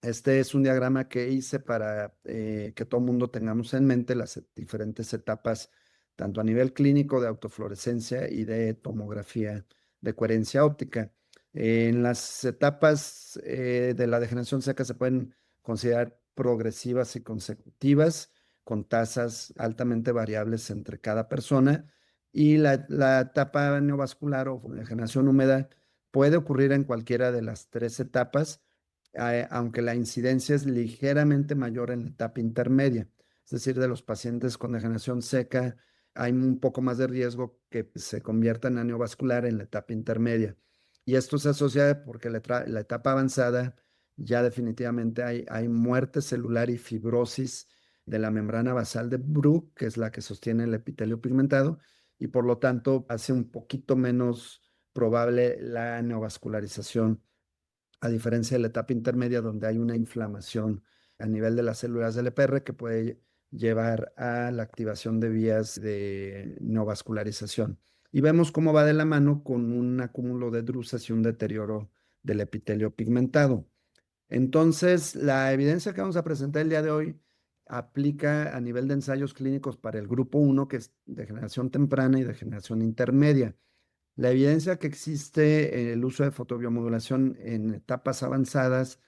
Este es un diagrama que hice para que todo el mundo tengamos en mente las diferentes etapas, tanto a nivel clínico de autofluorescencia y de tomografía de coherencia óptica. En las etapas de la degeneración seca se pueden considerar progresivas y consecutivas, con tasas altamente variables entre cada persona, y la etapa neovascular o degeneración húmeda puede ocurrir en cualquiera de las tres etapas, aunque la incidencia es ligeramente mayor en la etapa intermedia. Es decir, de los pacientes con degeneración seca, hay un poco más de riesgo que se convierta en neovascular en la etapa intermedia. Y esto se asocia porque la etapa avanzada ya definitivamente hay muerte celular y fibrosis de la membrana basal de Bruch, que es la que sostiene el epitelio pigmentado, y por lo tanto hace un poquito menos probable la neovascularización, a diferencia de la etapa intermedia, donde hay una inflamación a nivel de las células del EPR que puede llevar a la activación de vías de neovascularización. Y vemos cómo va de la mano con un acúmulo de drusas y un deterioro del epitelio pigmentado. Entonces, la evidencia que vamos a presentar el día de hoy aplica a nivel de ensayos clínicos para el grupo 1, que es degeneración temprana y degeneración intermedia. La evidencia que existe en el uso de fotobiomodulación en etapas avanzadas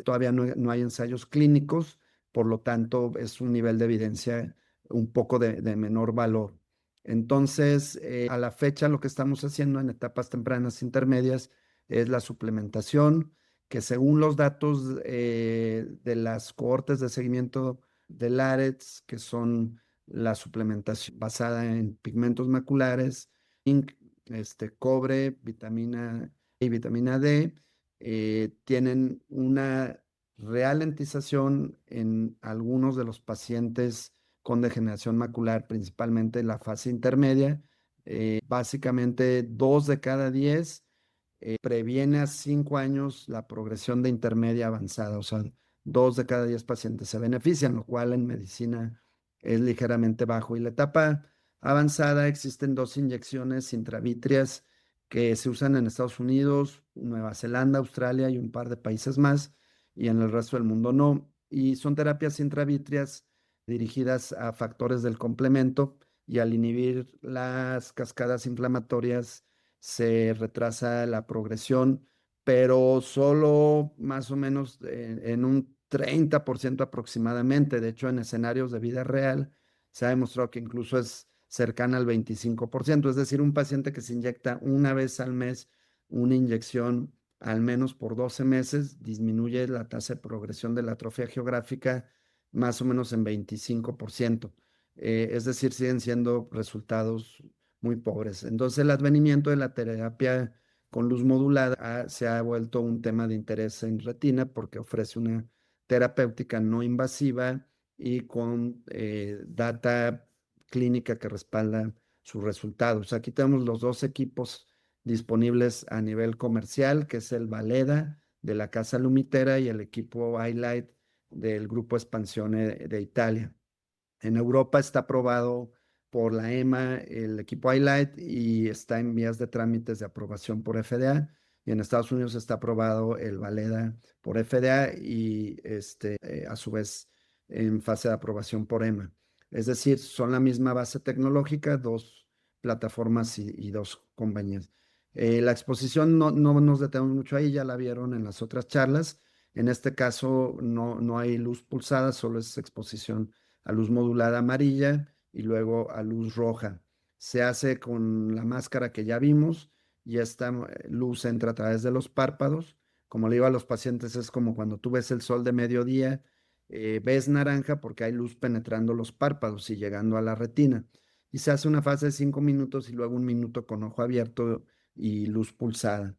todavía no hay ensayos clínicos, por lo tanto es un nivel de evidencia un poco de menor valor. Entonces, a la fecha lo que estamos haciendo en etapas tempranas intermedias es la suplementación, que según los datos de las cohortes de seguimiento del AREDS, que son la suplementación basada en pigmentos maculares, zinc, cobre, vitamina E y vitamina D, tienen una ralentización en algunos de los pacientes con degeneración macular, principalmente en la fase intermedia. Básicamente 2 de cada 10 previene a 5 años la progresión de intermedia avanzada, o sea, 2 de cada 10 pacientes se benefician, lo cual en medicina es ligeramente bajo. Y la etapa avanzada, existen 2 inyecciones intravítreas que se usan en Estados Unidos, Nueva Zelanda, Australia y un par de países más, y en el resto del mundo no. Y son terapias intravítreas dirigidas a factores del complemento, y al inhibir las cascadas inflamatorias se retrasa la progresión, pero solo más o menos en un 30% aproximadamente. De hecho, en escenarios de vida real se ha demostrado que incluso es cercana al 25%. Es decir, un paciente que se inyecta una vez al mes una inyección al menos por 12 meses, disminuye la tasa de progresión de la atrofia geográfica más o menos en 25%. Es decir, siguen siendo resultados muy pobres. Entonces, el advenimiento de la terapia con luz modulada se ha vuelto un tema de interés en retina, porque ofrece una terapéutica no invasiva y con data clínica que respalda sus resultados. Aquí tenemos los dos equipos disponibles a nivel comercial, que es el Valeda de la casa Lumitera y el equipo iLight del grupo Espansione de Italia. En Europa está aprobado por la EMA el equipo iLight y está en vías de trámites de aprobación por FDA. Y en Estados Unidos está aprobado el Valeda por FDA y a su vez en fase de aprobación por EMA. Es decir, son la misma base tecnológica, dos plataformas y dos compañías. La exposición no nos detenemos mucho ahí, ya la vieron en las otras charlas. En este caso no hay luz pulsada, solo es exposición a luz modulada amarilla y luego a luz roja. Se hace con la máscara que ya vimos y esta luz entra a través de los párpados. Como le digo a los pacientes, es como cuando tú ves el sol de mediodía, ves naranja porque hay luz penetrando los párpados y llegando a la retina. Y se hace una fase de 5 minutos y luego 1 minuto con ojo abierto y luz pulsada.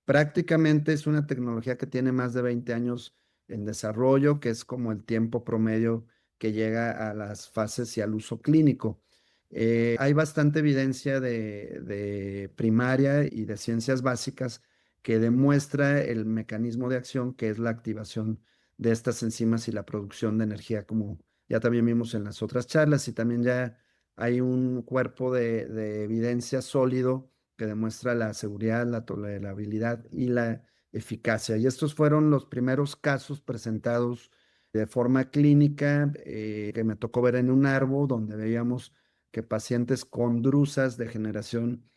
Prácticamente es una tecnología que tiene más de 20 años en desarrollo, que es como el tiempo promedio que llega a las fases y al uso clínico. Hay bastante evidencia de primaria y de ciencias básicas que demuestra el mecanismo de acción que es la activación de estas enzimas y la producción de energía, como ya también vimos en las otras charlas, y también ya hay un cuerpo de evidencia sólido que demuestra la seguridad, la tolerabilidad y la eficacia. Y estos fueron los primeros casos presentados de forma clínica que me tocó ver en un árbol donde veíamos que pacientes con drusas de generación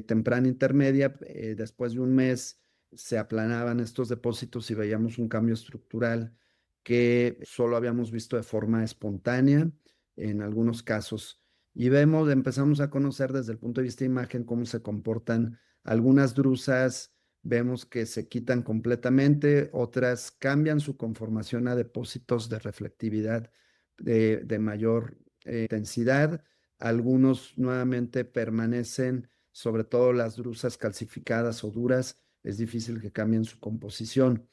temprana intermedia, después de un mes se aplanaban estos depósitos y veíamos un cambio estructural que solo habíamos visto de forma espontánea en algunos casos. Y empezamos a conocer desde el punto de vista de imagen cómo se comportan algunas drusas. Vemos que se quitan completamente, otras cambian su conformación a depósitos de reflectividad de mayor intensidad. Algunos nuevamente permanecen, sobre todo las drusas calcificadas o duras, es difícil que cambien su composición.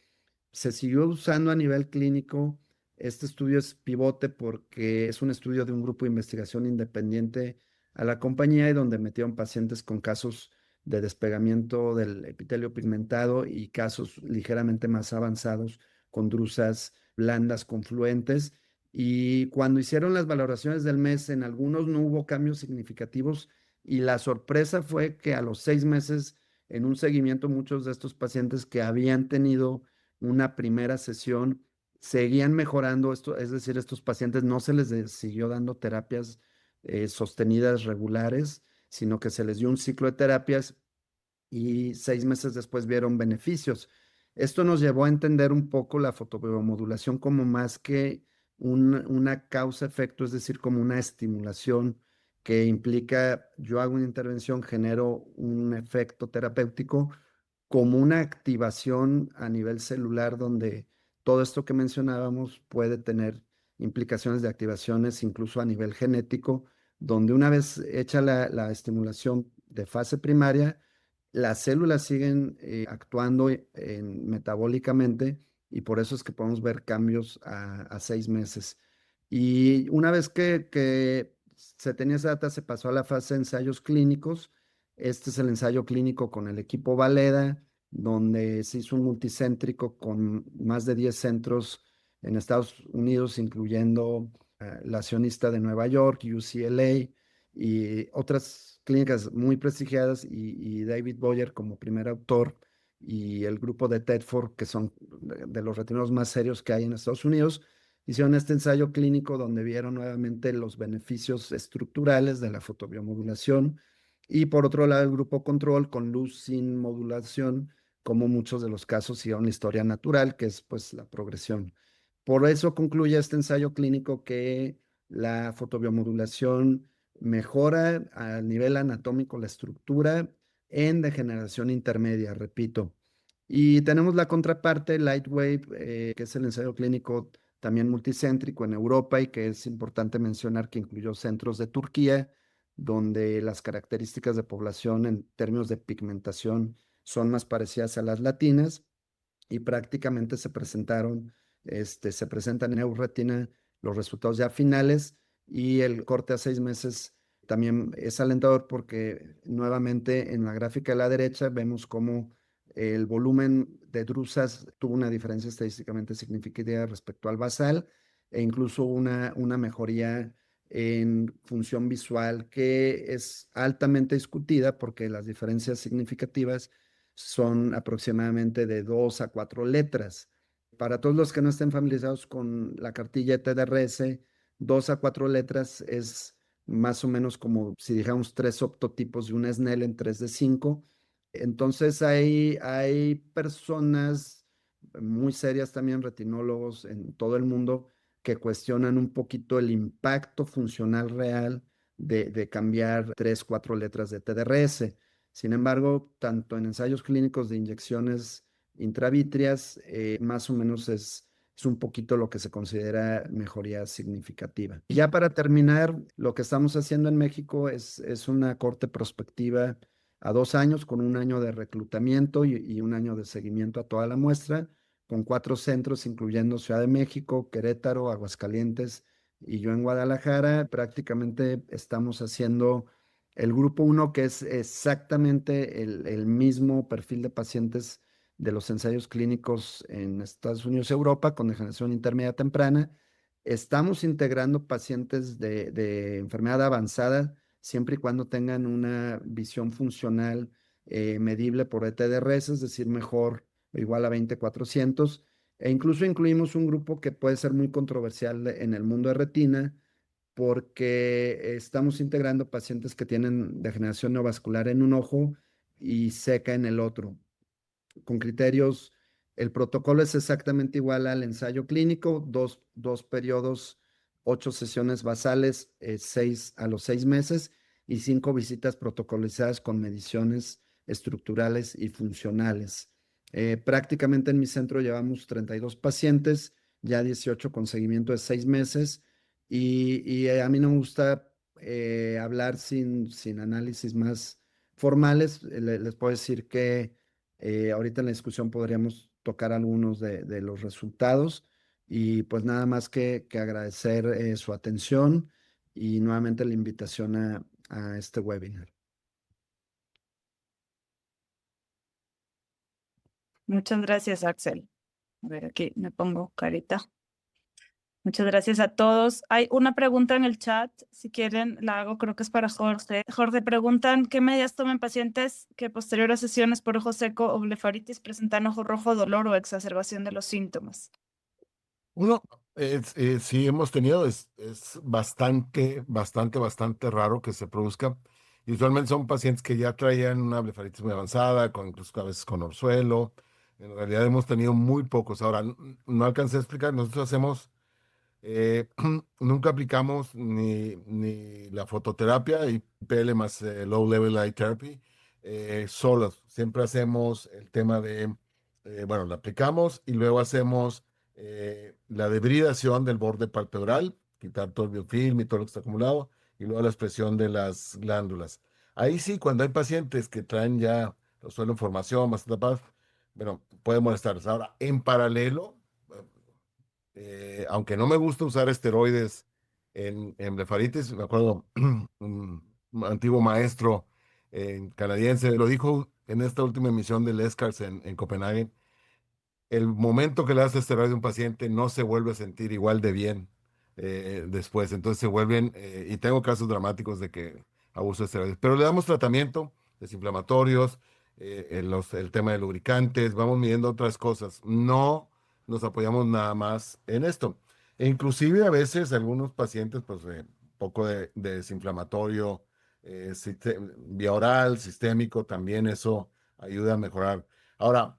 Se siguió usando a nivel clínico. Este estudio es pivote porque es un estudio de un grupo de investigación independiente a la compañía y donde metieron pacientes con casos de despegamiento del epitelio pigmentado y casos ligeramente más avanzados con drusas blandas confluentes. Y cuando hicieron las valoraciones del mes, en algunos no hubo cambios significativos y la sorpresa fue que a los 6 meses, en un seguimiento, muchos de estos pacientes que habían tenido una primera sesión seguían mejorando esto, es decir, estos pacientes no se les siguió dando terapias sostenidas regulares, sino que se les dio un ciclo de terapias y 6 meses después vieron beneficios. Esto nos llevó a entender un poco la fotobiomodulación como más que una causa-efecto, es decir, como una estimulación que implica, yo hago una intervención, genero un efecto terapéutico, como una activación a nivel celular donde todo esto que mencionábamos puede tener implicaciones de activaciones incluso a nivel genético, donde una vez hecha la estimulación de fase primaria, las células siguen actuando metabólicamente y por eso es que podemos ver cambios a 6 meses. Y una vez que se tenía esa data, se pasó a la fase de ensayos clínicos. Este es el ensayo clínico con el equipo Valeda, donde se hizo un multicéntrico con más de 10 centros en Estados Unidos, incluyendo la Sionista de Nueva York, UCLA y otras clínicas muy prestigiadas y David Boyer como primer autor y el grupo de Tedford, que son de los retinos más serios que hay en Estados Unidos, hicieron este ensayo clínico donde vieron nuevamente los beneficios estructurales de la fotobiomodulación y por otro lado el grupo control con luz sin modulación, como muchos de los casos siguieron la historia natural, que es pues la progresión. Por eso concluye este ensayo clínico que la fotobiomodulación mejora a nivel anatómico la estructura en degeneración intermedia, repito. Y tenemos la contraparte, Lightwave, que es el ensayo clínico también multicéntrico en Europa y que es importante mencionar que incluyó centros de Turquía, donde las características de población en términos de pigmentación son más parecidas a las latinas y prácticamente se presentan en Euretina los resultados ya finales y el corte a 6 meses También es alentador porque nuevamente en la gráfica de la derecha vemos cómo el volumen de drusas tuvo una diferencia estadísticamente significativa respecto al basal e incluso una mejoría en función visual que es altamente discutida porque las diferencias significativas son aproximadamente de 2 a 4 letras. Para todos los que no estén familiarizados con la cartilla TDRS, 2 a 4 letras es más o menos como si dijéramos 3 octotipos de una Snell en 3D5. Entonces hay personas muy serias también, retinólogos en todo el mundo, que cuestionan un poquito el impacto funcional real de cambiar 3, 4 letras de TDRS. Sin embargo, tanto en ensayos clínicos de inyecciones intravítreas, más o menos es un poquito lo que se considera mejoría significativa. Y ya para terminar, lo que estamos haciendo en México es una corte prospectiva a 2 años con un año de reclutamiento y un año de seguimiento a toda la muestra, con 4 centros, incluyendo Ciudad de México, Querétaro, Aguascalientes y yo en Guadalajara. Prácticamente estamos haciendo el grupo 1, que es exactamente el mismo perfil de pacientes de los ensayos clínicos en Estados Unidos y Europa con degeneración intermedia temprana. Estamos integrando pacientes de enfermedad avanzada siempre y cuando tengan una visión funcional medible por ETDRS, es decir, mejor o igual a 20/400. E incluso incluimos un grupo que puede ser muy controversial en el mundo de retina, porque estamos integrando pacientes que tienen degeneración neovascular en un ojo y seca en el otro con criterios. El protocolo es exactamente igual al ensayo clínico, dos periodos, 8 sesiones basales, 6 a los 6 meses y 5 visitas protocolizadas con mediciones estructurales y funcionales. Prácticamente en mi centro llevamos 32 pacientes, ya 18 con seguimiento de 6 meses y a mí no me gusta hablar sin análisis más formales. Les puedo decir que ahorita en la discusión podríamos tocar algunos de los resultados y pues nada más que agradecer su atención y nuevamente la invitación a este webinar. Muchas gracias, Axel. A ver, aquí me pongo carita. Muchas gracias a todos. Hay una pregunta en el chat, si quieren la hago, creo que es para Jorge. Jorge, preguntan, ¿qué medidas toman pacientes que posterior a sesiones por ojo seco o blefaritis presentan ojo rojo, dolor o exacerbación de los síntomas? Uno, sí hemos tenido, es bastante raro que se produzca. Y usualmente son pacientes que ya traían una blefaritis muy avanzada, incluso a veces con orzuelo. En realidad hemos tenido muy pocos. Ahora, no alcancé a explicar, nosotros hacemos, eh, nunca aplicamos ni la fototerapia y PL más Low Level Light Therapy solos. Siempre hacemos el tema de, bueno, la aplicamos y luego hacemos la debridación del borde palpebral, quitar todo el biofilm y todo lo que está acumulado, y luego la expresión de las glándulas. Ahí sí, cuando hay pacientes que traen ya los suelo en formación, bastante paz, bueno, puede molestarles. Ahora, en paralelo, aunque no me gusta usar esteroides en blefaritis, me acuerdo un antiguo maestro canadiense lo dijo en esta última emisión del ESCARS en Copenhague. El momento que le das esteroide a un paciente no se vuelve a sentir igual de bien después. Entonces se vuelven, y tengo casos dramáticos de que abuso de esteroides, pero le damos tratamiento desinflamatorios, el tema de lubricantes, vamos midiendo otras cosas. No nos apoyamos nada más en esto. E inclusive a veces algunos pacientes, pues poco de desinflamatorio, vía oral, sistémico, también eso ayuda a mejorar. Ahora,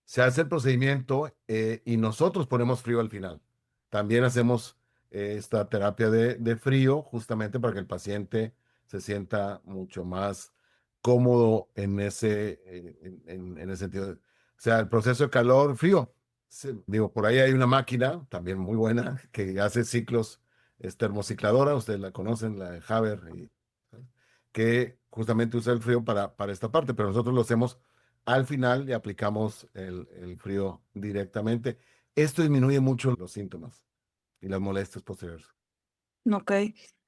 se hace el procedimiento y nosotros ponemos frío al final. También hacemos esta terapia de frío justamente para que el paciente se sienta mucho más cómodo en en ese sentido. O sea, el proceso de calor, frío. Digo, por ahí hay una máquina también muy buena que hace ciclos, es termocicladora, ustedes la conocen, la de Haber, que justamente usa el frío para esta parte, pero nosotros lo hacemos al final le aplicamos el frío directamente. Esto disminuye mucho los síntomas y las molestias posteriores. Ok.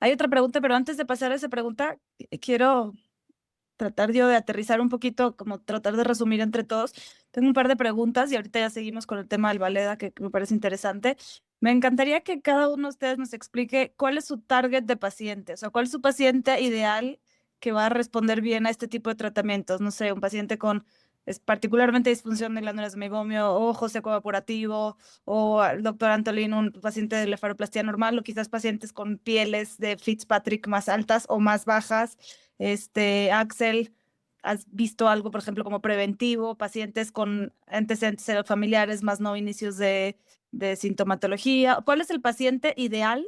Hay otra pregunta, pero antes de pasar a esa pregunta, quiero tratar yo de aterrizar un poquito, como tratar de resumir entre todos. Tengo un par de preguntas y ahorita ya seguimos con el tema del Valeda, que me parece interesante. Me encantaría que cada uno de ustedes nos explique cuál es su target de paciente, o sea, cuál es su paciente ideal que va a responder bien a este tipo de tratamientos. No sé, un paciente con es particularmente disfunción de glándulas de meiomio, o ojo seco evaporativo, o el doctor Antolín, un paciente de blefaroplastia normal, o quizás pacientes con pieles de Fitzpatrick más altas o más bajas. Axel, ¿has visto algo, por ejemplo, como preventivo, pacientes con antecedentes familiares más no inicios de sintomatología? ¿Cuál es el paciente ideal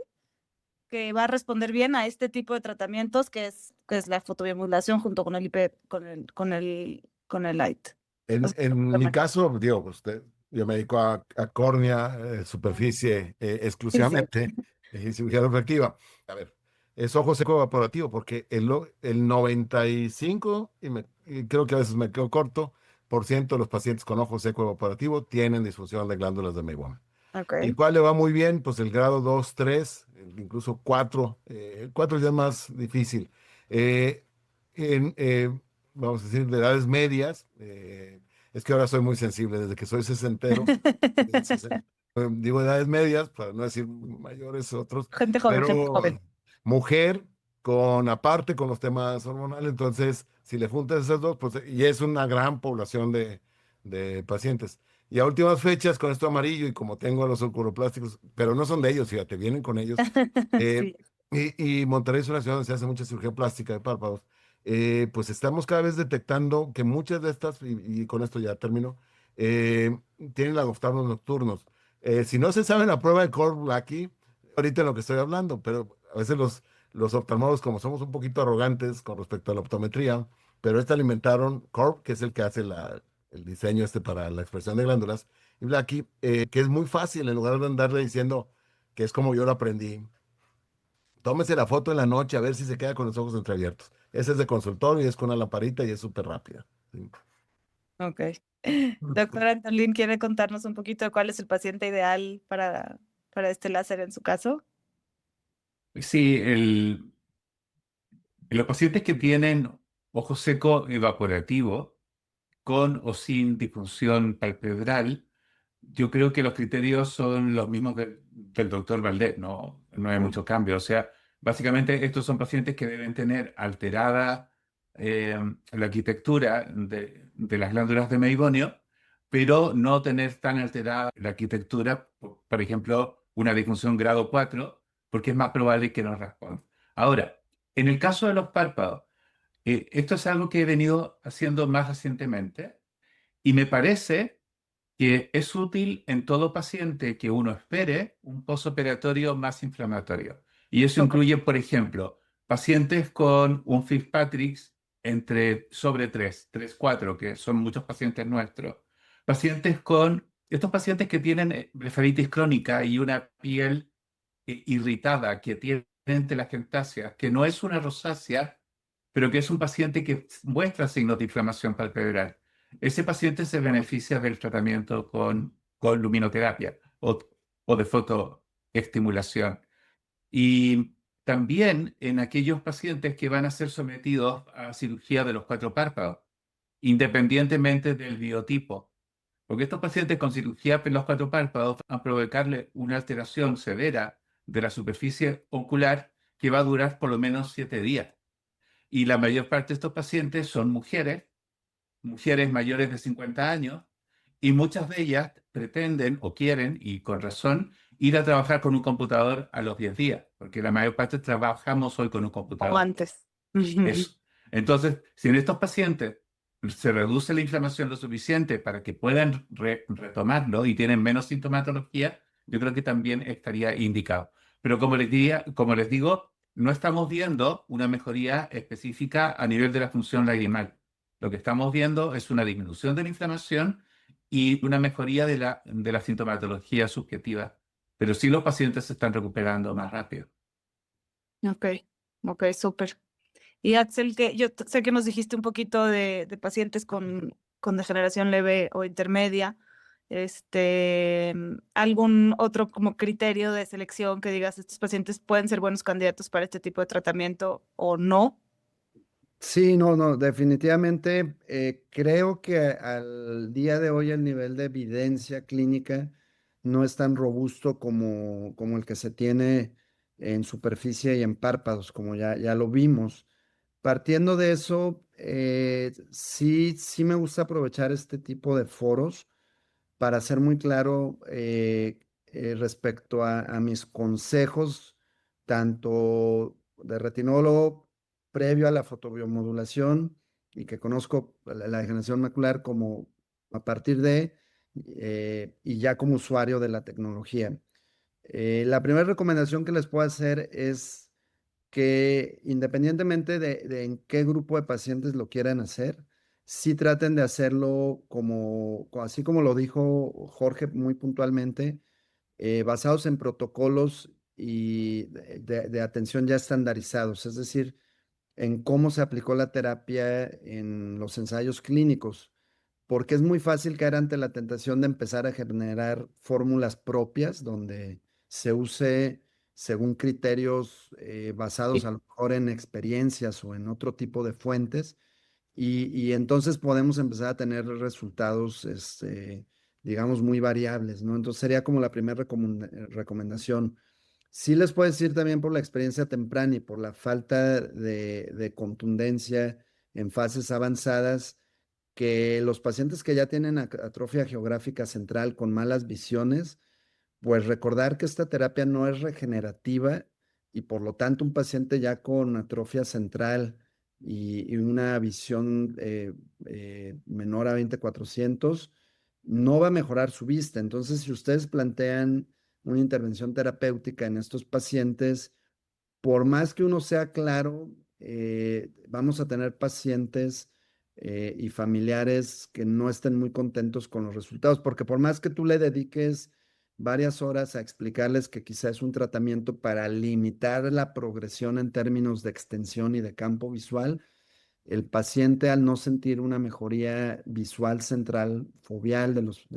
que va a responder bien a este tipo de tratamientos, que es la fotobiomodulación junto con el IP, con el light? O sea, En mi caso, digo, yo me dedico a córnea, superficie sí, sí. exclusivamente, y cirugía refractiva. A ver, es ojo seco evaporativo, porque el 95, y creo que a veces me quedo corto, por ciento de los pacientes con ojo seco evaporativo tienen disfunción de glándulas de Meibomian. ¿Y Ok. cuál le va muy bien? Pues el grado 2 3 incluso 4. 4 ya es más difícil. Eh, en, vamos a decir, de edades medias, es que ahora soy muy sensible, desde que soy sesentero, digo edades medias, para no decir mayores otros, Gente joven, gente pero joven. mujer aparte con los temas hormonales, entonces si le juntas esas dos, pues y es una gran población de pacientes. Y a últimas fechas, con esto amarillo, y como tengo los oculoplásticos, pero no son de ellos, fíjate, vienen con ellos. eh, Sí. y Monterrey es una ciudad donde se hace mucha cirugía plástica de párpados. Pues estamos cada vez detectando que muchas de estas, y con esto ya termino, eh, tienen lagoftarnos nocturnos. Si no se sabe la prueba de Korb-Blackie, ahorita en lo que estoy hablando, pero a veces los oftalmólogos, como somos un poquito arrogantes con respecto a la optometría, pero esta alimentaron Korb, que es el que hace el diseño para la expresión de glándulas, y Blackie, que es muy fácil, en lugar de andarle diciendo que es como yo lo aprendí. Tómese la foto en la noche a ver si se queda con los ojos entreabiertos. Ese es de consultorio y es con una lamparita y es súper rápida. Sí. Ok. Doctora Antolín, ¿quiere contarnos un poquito de cuál es el paciente ideal para este láser en su caso? Sí, los pacientes que tienen ojo seco evaporativo, con o sin disfunción palpebral, yo creo que los criterios son los mismos del doctor Valdés, no hay mucho cambio. O sea, básicamente estos son pacientes que deben tener alterada la arquitectura de las glándulas de Meibomian, pero no tener tan alterada la arquitectura, por ejemplo, una disfunción grado 4, porque es más probable que no responda. Ahora, en el caso de los párpados, esto es algo que he venido haciendo más recientemente y me parece que es útil en todo paciente que uno espere un posoperatorio más inflamatorio. Y eso Ok. incluye, por ejemplo, pacientes con un Fitzpatrick sobre 3, 4, que son muchos pacientes nuestros. Estos pacientes que tienen blefaritis crónica y una piel irritada, que tienen telangiectasia, que no es una rosácea, pero que es un paciente que muestra signos de inflamación palpebral. Ese paciente se beneficia del tratamiento con luminoterapia o de fotoestimulación. Y también en aquellos pacientes que van a ser sometidos a cirugía de los 4 párpados, independientemente del biotipo. Porque estos pacientes con cirugía en los 4 párpados van a provocarle una alteración severa de la superficie ocular que va a durar por lo menos 7 días. Y la mayor parte de estos pacientes son mujeres mayores de 50 años, y muchas de ellas pretenden o quieren, y con razón, ir a trabajar con un computador a los 10 días, porque la mayor parte trabajamos hoy con un O computador. antes. Eso. Entonces, si en estos pacientes se reduce la inflamación lo suficiente para que puedan retomarlo y tienen menos sintomatología, yo creo que también estaría indicado. Pero como les digo, no estamos viendo una mejoría específica a nivel de la función lagrimal. Lo que estamos viendo es una disminución de la inflamación y una mejoría de la sintomatología subjetiva. Pero sí los pacientes se están recuperando más rápido. Ok, ok, súper. Y Axel, que yo sé que nos dijiste un poquito de pacientes con degeneración leve o intermedia. ¿Algún otro como criterio de selección que digas estos pacientes pueden ser buenos candidatos para este tipo de tratamiento o no? Sí, no, definitivamente creo que al día de hoy el nivel de evidencia clínica no es tan robusto como el que se tiene en superficie y en párpados, como ya lo vimos. Partiendo de eso, sí me gusta aprovechar este tipo de foros para ser muy claro respecto a mis consejos, tanto de retinólogo previo a la fotobiomodulación y que conozco la degeneración macular como a partir de y ya como usuario de la tecnología. La primera recomendación que les puedo hacer es que independientemente de en qué grupo de pacientes lo quieran hacer, sí traten de hacerlo así como lo dijo Jorge muy puntualmente, basados en protocolos y de atención ya estandarizados, es decir, en cómo se aplicó la terapia en los ensayos clínicos, porque es muy fácil caer ante la tentación de empezar a generar fórmulas propias donde se use según criterios basados a lo mejor en experiencias o en otro tipo de fuentes, y entonces podemos empezar a tener resultados, digamos, muy variables, ¿no? Entonces sería como la primera recomendación. Sí les puedo decir también por la experiencia temprana y por la falta de contundencia en fases avanzadas, que los pacientes que ya tienen atrofia geográfica central con malas visiones, pues recordar que esta terapia no es regenerativa y por lo tanto un paciente ya con atrofia central y una visión menor a 20/400 no va a mejorar su vista. Entonces, si ustedes plantean una intervención terapéutica en estos pacientes, por más que uno sea claro, vamos a tener pacientes y familiares que no estén muy contentos con los resultados, porque por más que tú le dediques varias horas a explicarles que quizás es un tratamiento para limitar la progresión en términos de extensión y de campo visual, el paciente al no sentir una mejoría visual central, foveal de los,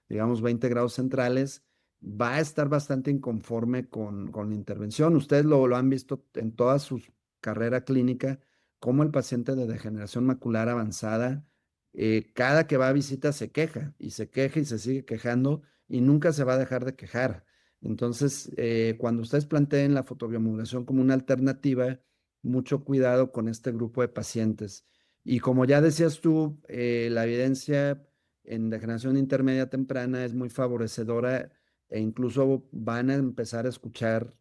digamos, 20 grados centrales, va a estar bastante inconforme con la intervención. Ustedes lo han visto en toda su carrera clínica, cómo el paciente de degeneración macular avanzada, cada que va a visita se queja y se queja y se sigue quejando y nunca se va a dejar de quejar. Entonces, cuando ustedes planteen la fotobiomodulación como una alternativa, mucho cuidado con este grupo de pacientes. Y como ya decías tú, la evidencia en degeneración intermedia temprana es muy favorecedora e incluso van a empezar a escuchar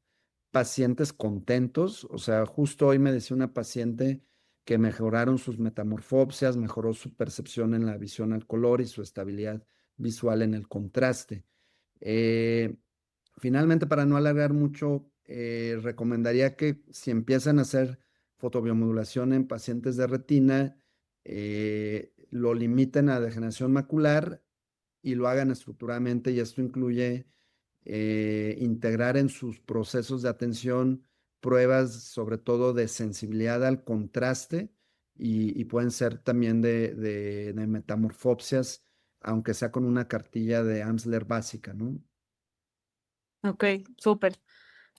pacientes contentos. O sea, justo hoy me decía una paciente que mejoraron sus metamorfopsias, mejoró su percepción en la visión al color y su estabilidad visual en el contraste. Eh, Finalmente, para no alargar mucho, recomendaría que si empiezan a hacer fotobiomodulación en pacientes de retina, lo limiten a degeneración macular y lo hagan estructuradamente, y esto incluye integrar en sus procesos de atención pruebas sobre todo de sensibilidad al contraste y pueden ser también de metamorfopsias, aunque sea con una cartilla de Amsler básica, ¿no? Ok, súper.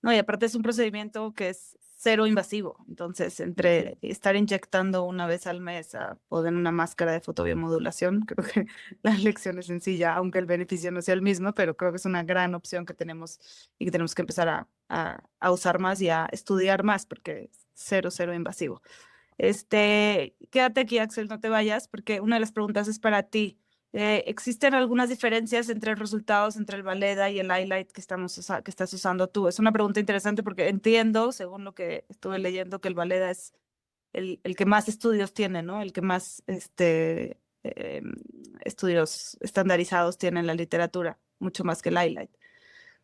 No, y aparte es un procedimiento que es cero invasivo. Entonces, entre estar inyectando una vez al mes a poner una máscara de fotobiomodulación, creo que la elección es sencilla, aunque el beneficio no sea el mismo, pero creo que es una gran opción que tenemos y que tenemos que empezar a usar más y a estudiar más, porque es cero invasivo. Quédate aquí, Axel, no te vayas, porque una de las preguntas es para ti. ¿Existen algunas diferencias entre los resultados entre el Valeda y el Highlight que estás usando tú? Es una pregunta interesante porque entiendo, según lo que estuve leyendo, que el Valeda es el que más estudios tiene, ¿no? El que más estudios estandarizados tiene en la literatura, mucho más que el Highlight.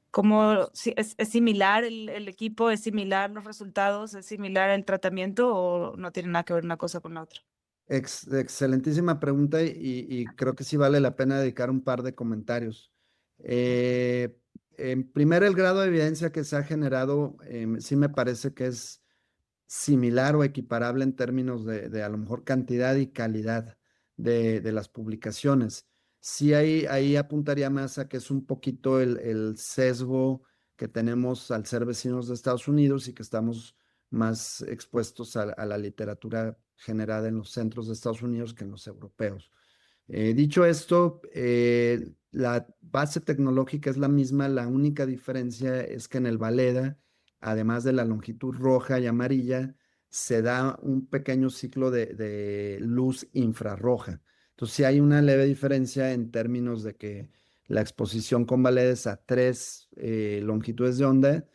¿Cómo, si es similar el equipo, es similar los resultados, es similar el tratamiento o no tiene nada que ver una cosa con la otra? Excelentísima pregunta y creo que sí vale la pena dedicar un par de comentarios. En primer, el grado de evidencia que se ha generado sí me parece que es similar o equiparable en términos de a lo mejor cantidad y calidad de las publicaciones. Sí, ahí apuntaría más a que es un poquito el sesgo que tenemos al ser vecinos de Estados Unidos y que estamos más expuestos a la literatura generada en los centros de Estados Unidos que en los europeos. Dicho esto, la base tecnológica es la misma, la única diferencia es que en el Valeda, además de la longitud roja y amarilla, se da un pequeño ciclo de luz infrarroja. Entonces, sí hay una leve diferencia en términos de que la exposición con Valeda es a 3 longitudes de onda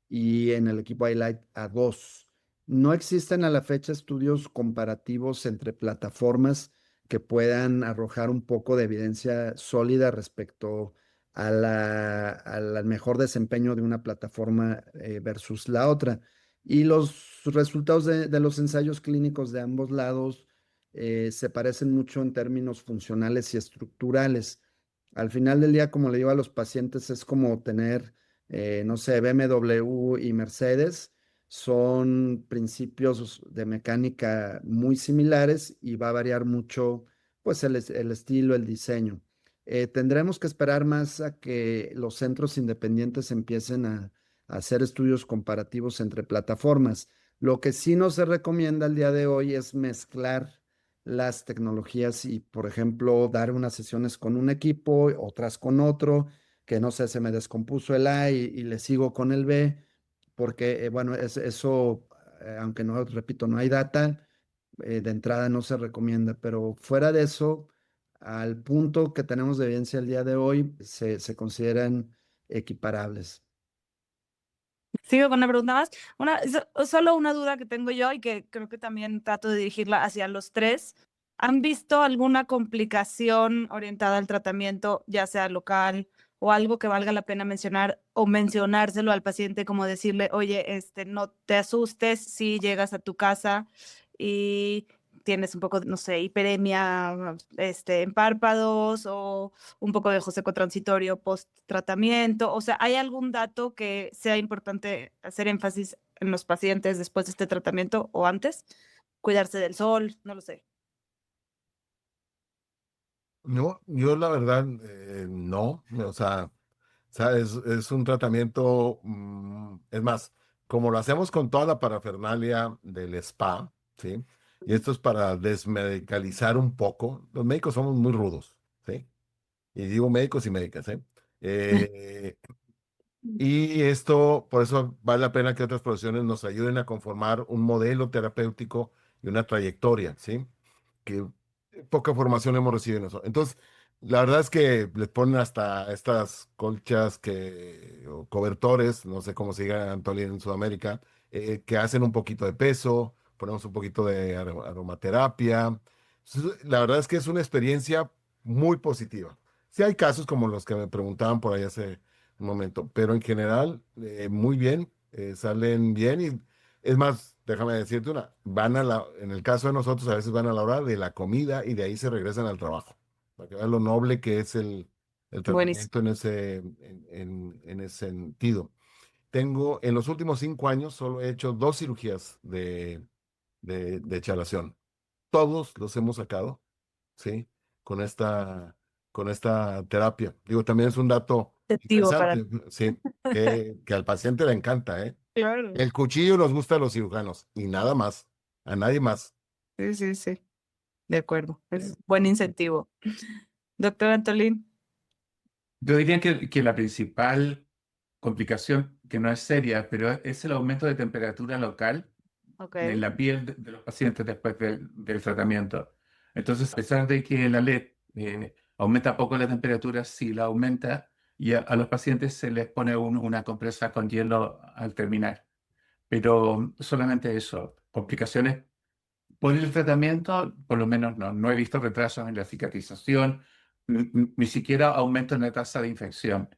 y en el equipo iLight a 2. No existen a la fecha estudios comparativos entre plataformas que puedan arrojar un poco de evidencia sólida respecto al mejor desempeño de una plataforma versus la otra. Y los resultados de los ensayos clínicos de ambos lados se parecen mucho en términos funcionales y estructurales. Al final del día, como le digo a los pacientes, es como tener, no sé, BMW y Mercedes. Son principios de mecánica muy similares y va a variar mucho, pues, el estilo, el diseño. Tendremos que esperar más a que los centros independientes empiecen a hacer estudios comparativos entre plataformas. Lo que sí no se recomienda al día de hoy es mezclar las tecnologías y, por ejemplo, dar unas sesiones con un equipo, otras con otro, que no sé, se me descompuso el A y le sigo con el B, porque, bueno, eso, aunque no, repito, no hay data, de entrada no se recomienda, pero fuera de eso, al punto que tenemos de evidencia el día de hoy, se consideran equiparables. Sigo con una pregunta más. Solo una duda que tengo yo y que creo que también trato de dirigirla hacia los tres. ¿Han visto alguna complicación orientada al tratamiento, ya sea local o algo que valga la pena mencionar o mencionárselo al paciente, como decirle, oye, no te asustes si llegas a tu casa y tienes un poco, no sé, hiperemia, en párpados o un poco de ojo seco transitorio post tratamiento? O sea, ¿hay algún dato que sea importante hacer énfasis en los pacientes después de este tratamiento o antes? Cuidarse del sol, no lo sé. No, yo la verdad, no, o sea, es un tratamiento, es más, como lo hacemos con toda la parafernalia del spa, ¿sí? Y esto es para desmedicalizar un poco. Los médicos somos muy rudos, ¿sí? Y digo médicos y médicas, ¿eh? Eh, y esto, por eso vale la pena que otras profesiones nos ayuden a conformar un modelo terapéutico y una trayectoria, ¿sí? Que poca formación hemos recibido en eso. Entonces, la verdad es que les ponen hasta estas colchas o cobertores, no sé cómo se diga Antonio en Sudamérica, que hacen un poquito de peso, ponemos un poquito de aromaterapia. La verdad es que es una experiencia muy positiva. Sí hay casos como los que me preguntaban por ahí hace un momento, pero en general, muy bien, salen bien y es más, déjame decirte en el caso de nosotros, a veces van a la hora de la comida y de ahí se regresan al trabajo. Para que vean lo noble que es el Buenísimo. tratamiento en ese sentido. En los últimos 5 años, solo he hecho 2 cirugías de chalación. Todos los hemos sacado, ¿sí? Con esta terapia. Digo, también es un dato Efectivo para... interesante, ¿sí? Que al paciente le encanta, ¿eh? Claro. El cuchillo nos gusta a los cirujanos y nada más, a nadie más. Sí, sí, sí. De acuerdo. Es buen incentivo. Doctor Antolín. Yo diría que la principal complicación, que no es seria, pero es el aumento de temperatura local Ok. en la piel de los pacientes después del tratamiento. Entonces, a pesar de que la LED aumenta poco la temperatura, sí la aumenta y a los pacientes se les pone una compresa con hielo al terminar. Pero solamente eso, complicaciones por el tratamiento, por lo menos no he visto retrasos en la cicatrización, ni siquiera aumento en la tasa de infección.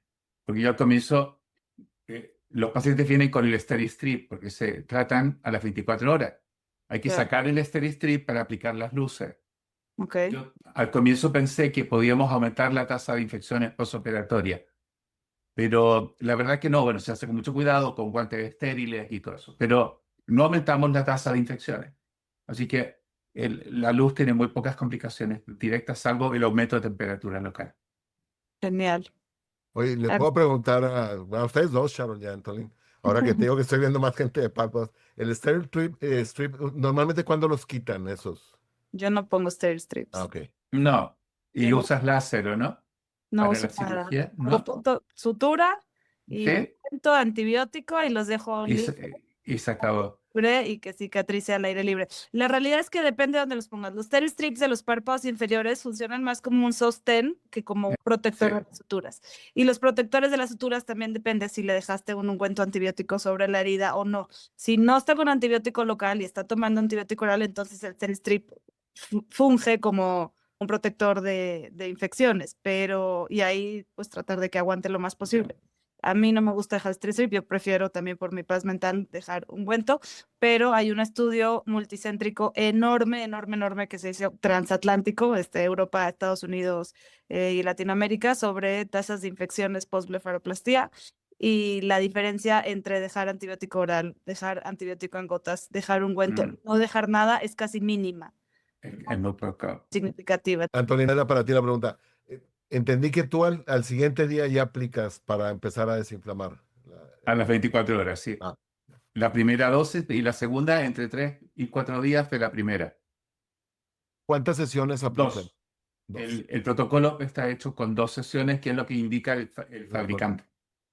Porque yo al comienzo, los pacientes vienen con el Steri-Strip porque se tratan a las 24 horas. Hay que Ya. sacar el Steri-Strip para aplicar las luces. Ok. Yo al comienzo pensé que podíamos aumentar la tasa de infecciones postoperatoria, pero la verdad que no, bueno, se hace con mucho cuidado, con guantes estériles y todo eso, pero no aumentamos la tasa de infecciones. Así que la luz tiene muy pocas complicaciones directas, salvo el aumento de temperatura local. Genial. Oye, le Ah, puedo preguntar a ustedes dos, Sharon y Antolin, ahora que te digo que estoy viendo más gente de párpados, el Stereo Strip, normalmente ¿cuándo los quitan esos? Yo no pongo stair Ah, strips. ok. No, y Yo usas láser, ¿o no? no Para uso la nada. cirugía, Hago ¿no? sutura y Sí, punto antibiótico y los dejo a un y se acabó. libre y que cicatrice al aire libre. La realidad es que depende de dónde los pongas. Los stair strips de los párpados inferiores funcionan más como un sostén que como un protector Sí. de las suturas. Y los protectores de las suturas también depende si le dejaste un ungüento antibiótico sobre la herida o no. Si no está con antibiótico local y está tomando antibiótico oral, entonces el stair strip funge como un protector de infecciones, pero y ahí pues tratar de que aguante lo más posible. A mí no me gusta dejar stair strip, yo prefiero también por mi paz mental dejar ungüento, pero hay un estudio multicéntrico enorme, enorme, enorme que se hizo transatlántico, Europa, Estados Unidos y Latinoamérica, sobre tasas de infecciones post-blefaroplastia y la diferencia entre dejar antibiótico oral, dejar antibiótico en gotas, dejar ungüento, no dejar nada es casi mínima, Es muy poco. significativa. Antolina, era para ti la pregunta. Entendí que tú al siguiente día ya aplicas para empezar a desinflamar. A las 24 horas, sí. Ah, La primera dosis y la segunda entre 3 y 4 días de la primera. ¿cuántas sesiones aplican? Dos. Dos. El protocolo está hecho con 2 sesiones, que es lo que indica el fabricante.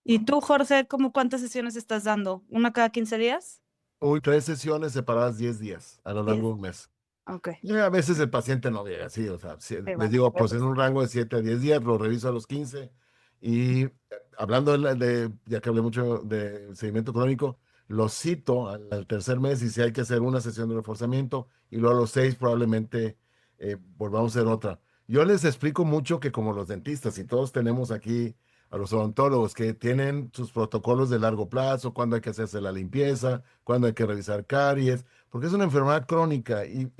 ¿Y tú, Jorge, cuántas sesiones estás dando? ¿Una cada 15 días? Uy, 3 sesiones separadas 10 días a lo largo de un mes. Ok. Y a veces el paciente no llega, sí, o sea, Sí, les bueno, digo, a pues en veces. un rango de 7 a 10 días, lo reviso a los 15 y hablando ya que hablé mucho de seguimiento crónico, lo cito al tercer mes y si hay que hacer una sesión de reforzamiento y luego a los 6 probablemente volvamos a hacer otra. Yo les explico mucho que como los dentistas y todos tenemos aquí a los odontólogos que tienen sus protocolos de largo plazo, cuándo hay que hacerse la limpieza, cuándo hay que revisar caries, porque es una enfermedad crónica y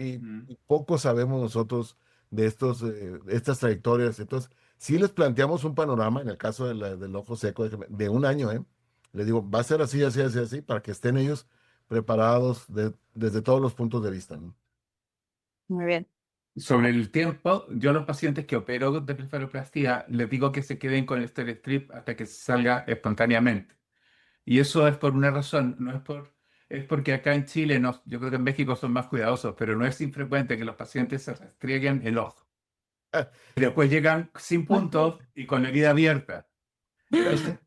poco sabemos nosotros de estas trayectorias. Entonces, si les planteamos un panorama, en el caso del ojo seco, de un año, ¿eh? Les digo, va a ser así, así, así, así, para que estén ellos preparados desde todos los puntos de vista, ¿no? Muy bien. Sobre el tiempo, yo a los pacientes que opero de blefaroplastia les digo que se queden con el Stereo-Strip hasta que salga espontáneamente. Y eso es por una razón, es porque acá en Chile, no, yo creo que en México son más cuidadosos, pero no es infrecuente que los pacientes se restrieguen el ojo. Y después llegan sin puntos y con la herida abierta. Entonces,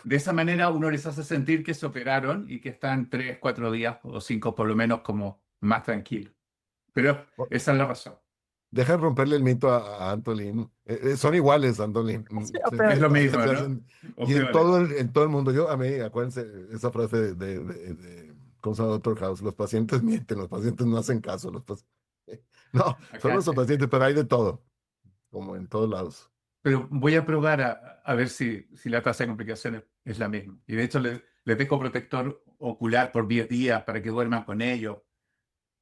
de esa manera uno les hace sentir que se operaron y que están 3, 4 días o 5 por lo menos como más tranquilos. Pero esa es la razón. Deja de romperle el mito a Antolín. Son iguales, Antolín. O peor. Es lo mismo, Se ¿no? hacen- O y en peores. en todo el mundo, yo a mí, acuérdense esa frase ¿cómo se llama Doctor House? Los pacientes mienten, los pacientes no hacen caso. No, son Acá, los pacientes, pero hay de todo, como en todos lados. pero voy a probar a ver si la tasa de complicaciones es la misma. Y de hecho les dejo protector ocular por 10 días para que duerman con ellos.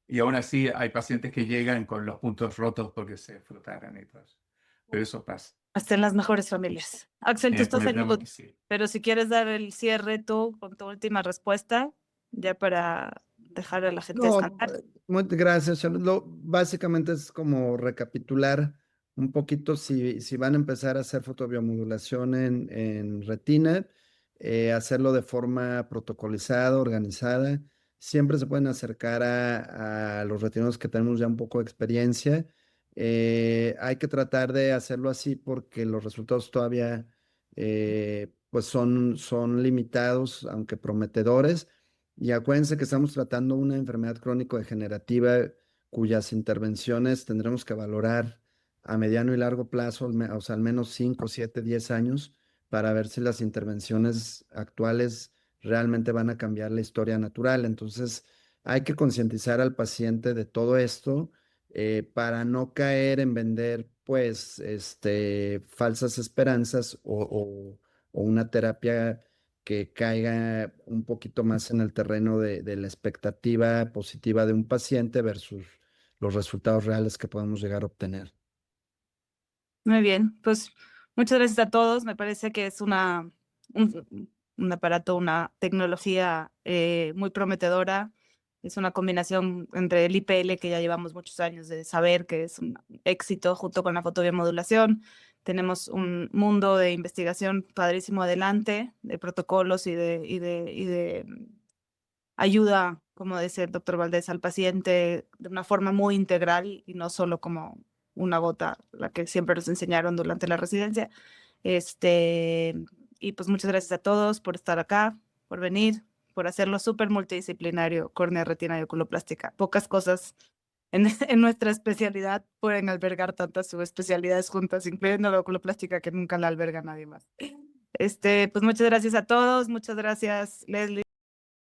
Y aún así hay pacientes que llegan con los puntos rotos porque se frotaron y todo eso. Pero eso pasa. Hasta en las mejores familias. Axel, tú estás en Esperemos mute, que sí. pero si quieres dar el cierre tú con tu última respuesta, ya para dejar a la gente No, descansar. gracias, Sharon. Básicamente es como recapitular un poquito si van a empezar a hacer fotobiomodulación en retina, hacerlo de forma protocolizada, organizada. Siempre se pueden acercar a los retinólogos que tenemos ya un poco de experiencia. Hay que tratar de hacerlo así porque los resultados todavía pues son limitados, aunque prometedores. Y acuérdense que estamos tratando una enfermedad crónico-degenerativa cuyas intervenciones tendremos que valorar a mediano y largo plazo, o sea, al menos 5, 7, 10 años, para ver si las intervenciones actuales realmente van a cambiar la historia natural. Entonces, hay que concientizar al paciente de todo esto para no caer en vender, pues, falsas esperanzas o una terapia que caiga un poquito más en el terreno de la expectativa positiva de un paciente versus los resultados reales que podemos llegar a obtener. Muy bien, pues muchas gracias a todos. Me parece que es un aparato, una tecnología muy prometedora. Es una combinación entre el IPL, que ya llevamos muchos años de saber que es un éxito, junto con la fotobiomodulación. Tenemos un mundo de investigación padrísimo adelante, de protocolos y de ayuda, como dice el doctor Valdés, al paciente de una forma muy integral y no solo como una gota, la que siempre nos enseñaron durante la residencia. Y pues muchas gracias a todos por estar acá, por venir, por hacerlo súper multidisciplinario, córnea, retina y oculoplástica. Pocas cosas en nuestra especialidad pueden albergar tantas subespecialidades juntas, incluyendo la oculoplástica, que nunca la alberga nadie más. Pues muchas gracias a todos, muchas gracias, Leslie.